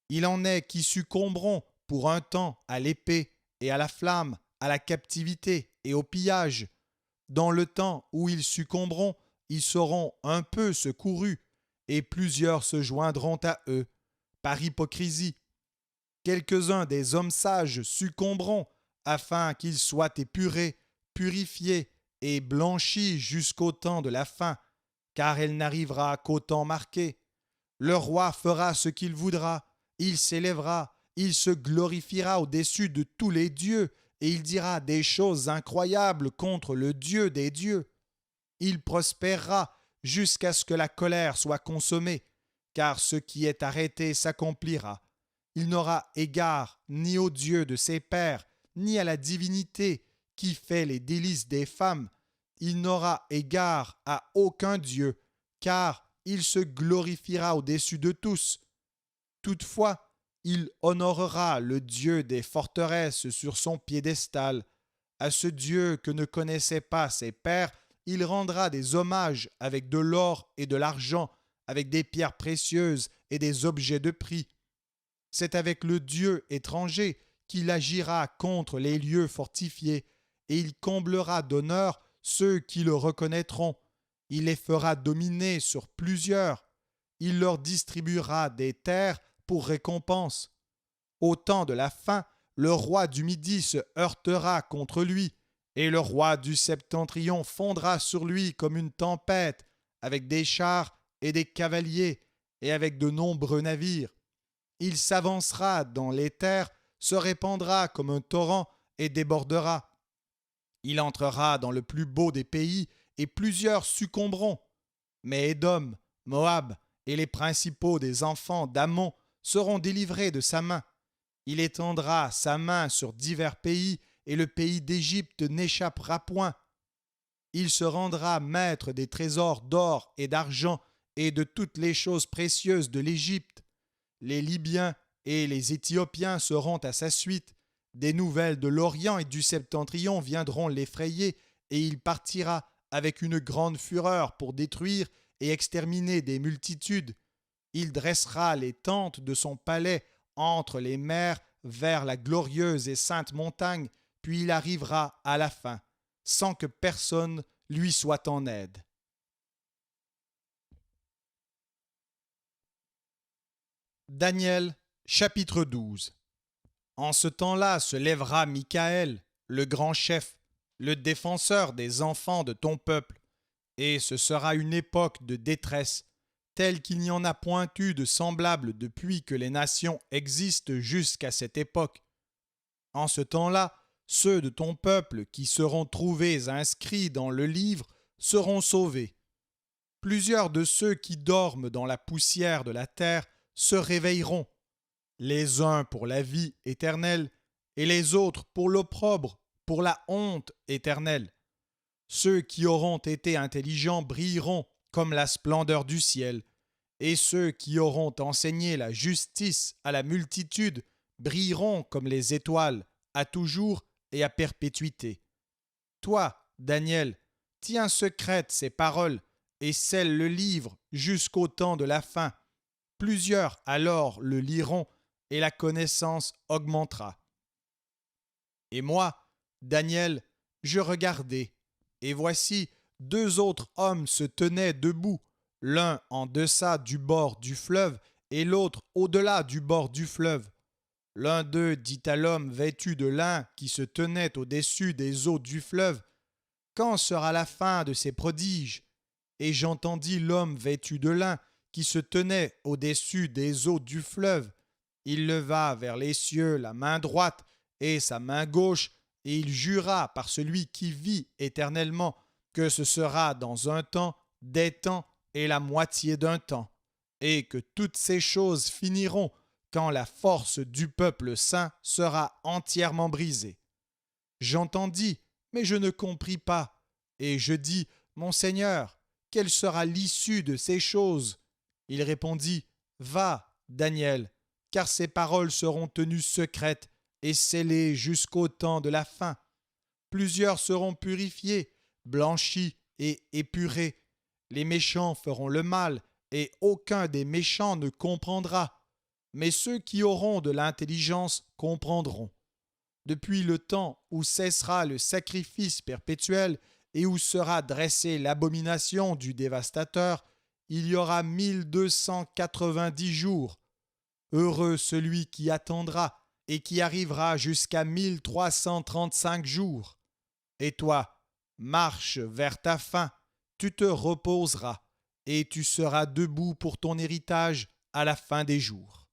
Il en est qui succomberont pour un temps à l'épée et à la flamme, à la captivité et au pillage. Dans le temps où ils succomberont, ils seront un peu secourus, et plusieurs se joindront à eux, par hypocrisie. Quelques-uns des hommes sages succomberont, afin qu'ils soient épurés, purifiés et blanchis jusqu'au temps de la fin, car elle n'arrivera qu'au temps marqué. Le roi fera ce qu'il voudra, il s'élèvera, il se glorifiera au-dessus de tous les dieux, et il dira des choses incroyables contre le Dieu des dieux. Il prospérera jusqu'à ce que la colère soit consommée, car ce qui est arrêté s'accomplira. Il n'aura égard ni au Dieu de ses pères, ni à la divinité qui fait les délices des femmes. Il n'aura égard à aucun Dieu, car il se glorifiera au-dessus de tous. Toutefois, il honorera le Dieu des forteresses sur son piédestal. À ce Dieu que ne connaissaient pas ses pères, il rendra des hommages avec de l'or et de l'argent, avec des pierres précieuses et des objets de prix. C'est avec le Dieu étranger qu'il agira contre les lieux fortifiés, et il comblera d'honneur ceux qui le reconnaîtront. Il les fera dominer sur plusieurs. Il leur distribuera des terres pour récompense. Au temps de la fin, le roi du Midi se heurtera contre lui, et le roi du Septentrion fondra sur lui comme une tempête, avec des chars et des cavaliers, et avec de nombreux navires. Il s'avancera dans les terres, se répandra comme un torrent et débordera. Il entrera dans le plus beau des pays, et plusieurs succomberont. Mais Édom, Moab et les principaux des enfants d'Ammon seront délivrés de sa main. Il étendra sa main sur divers pays, et le pays d'Égypte n'échappera point. Il se rendra maître des trésors d'or et d'argent et de toutes les choses précieuses de l'Égypte. Les Libyens et les Éthiopiens seront à sa suite. Des nouvelles de l'Orient et du Septentrion viendront l'effrayer, et il partira avec une grande fureur pour détruire et exterminer des multitudes. Il dressera les tentes de son palais entre les mers vers la glorieuse et sainte montagne, puis il arrivera à la fin, sans que personne lui soit en aide. Daniel, chapitre 12. En ce temps-là se lèvera Michaël, le grand chef, le défenseur des enfants de ton peuple, et ce sera une époque de détresse, telle qu'il n'y en a point eu de semblable depuis que les nations existent jusqu'à cette époque. En ce temps-là, ceux de ton peuple qui seront trouvés inscrits dans le livre seront sauvés. Plusieurs de ceux qui dorment dans la poussière de la terre se réveilleront, les uns pour la vie éternelle et les autres pour l'opprobre, pour la honte éternelle. Ceux qui auront été intelligents brilleront comme la splendeur du ciel, et ceux qui auront enseigné la justice à la multitude brilleront comme les étoiles, à toujours et à perpétuité. Toi, Daniel, tiens secrètes ces paroles et scelle le livre jusqu'au temps de la fin. Plusieurs alors le liront et la connaissance augmentera. Et moi, Daniel, je regardai, et voici, deux autres hommes se tenaient debout, l'un en deçà du bord du fleuve et l'autre au-delà du bord du fleuve. L'un d'eux dit à l'homme vêtu de lin qui se tenait au-dessus des eaux du fleuve, « Quand sera la fin de ces prodiges ?» Et j'entendis l'homme vêtu de lin qui se tenait au-dessus des eaux du fleuve. Il leva vers les cieux la main droite et sa main gauche, et il jura par celui qui vit éternellement que ce sera dans un temps, des temps et la moitié d'un temps, et que toutes ces choses finiront quand la force du peuple saint sera entièrement brisée. J'entendis, mais je ne compris pas, et je dis, Mon Seigneur, quelle sera l'issue de ces choses? Il répondit, Va, Daniel, car ces paroles seront tenues secrètes et scellées jusqu'au temps de la fin. Plusieurs seront purifiés, blanchis et épurés, Les méchants feront le mal, et aucun des méchants ne comprendra. Mais ceux qui auront de l'intelligence comprendront. Depuis le temps où cessera le sacrifice perpétuel et où sera dressée l'abomination du dévastateur, il y aura 1290 jours. Heureux celui qui attendra et qui arrivera jusqu'à 1335 jours. Et toi, marche vers ta fin, tu te reposeras, et tu seras debout pour ton héritage à la fin des jours.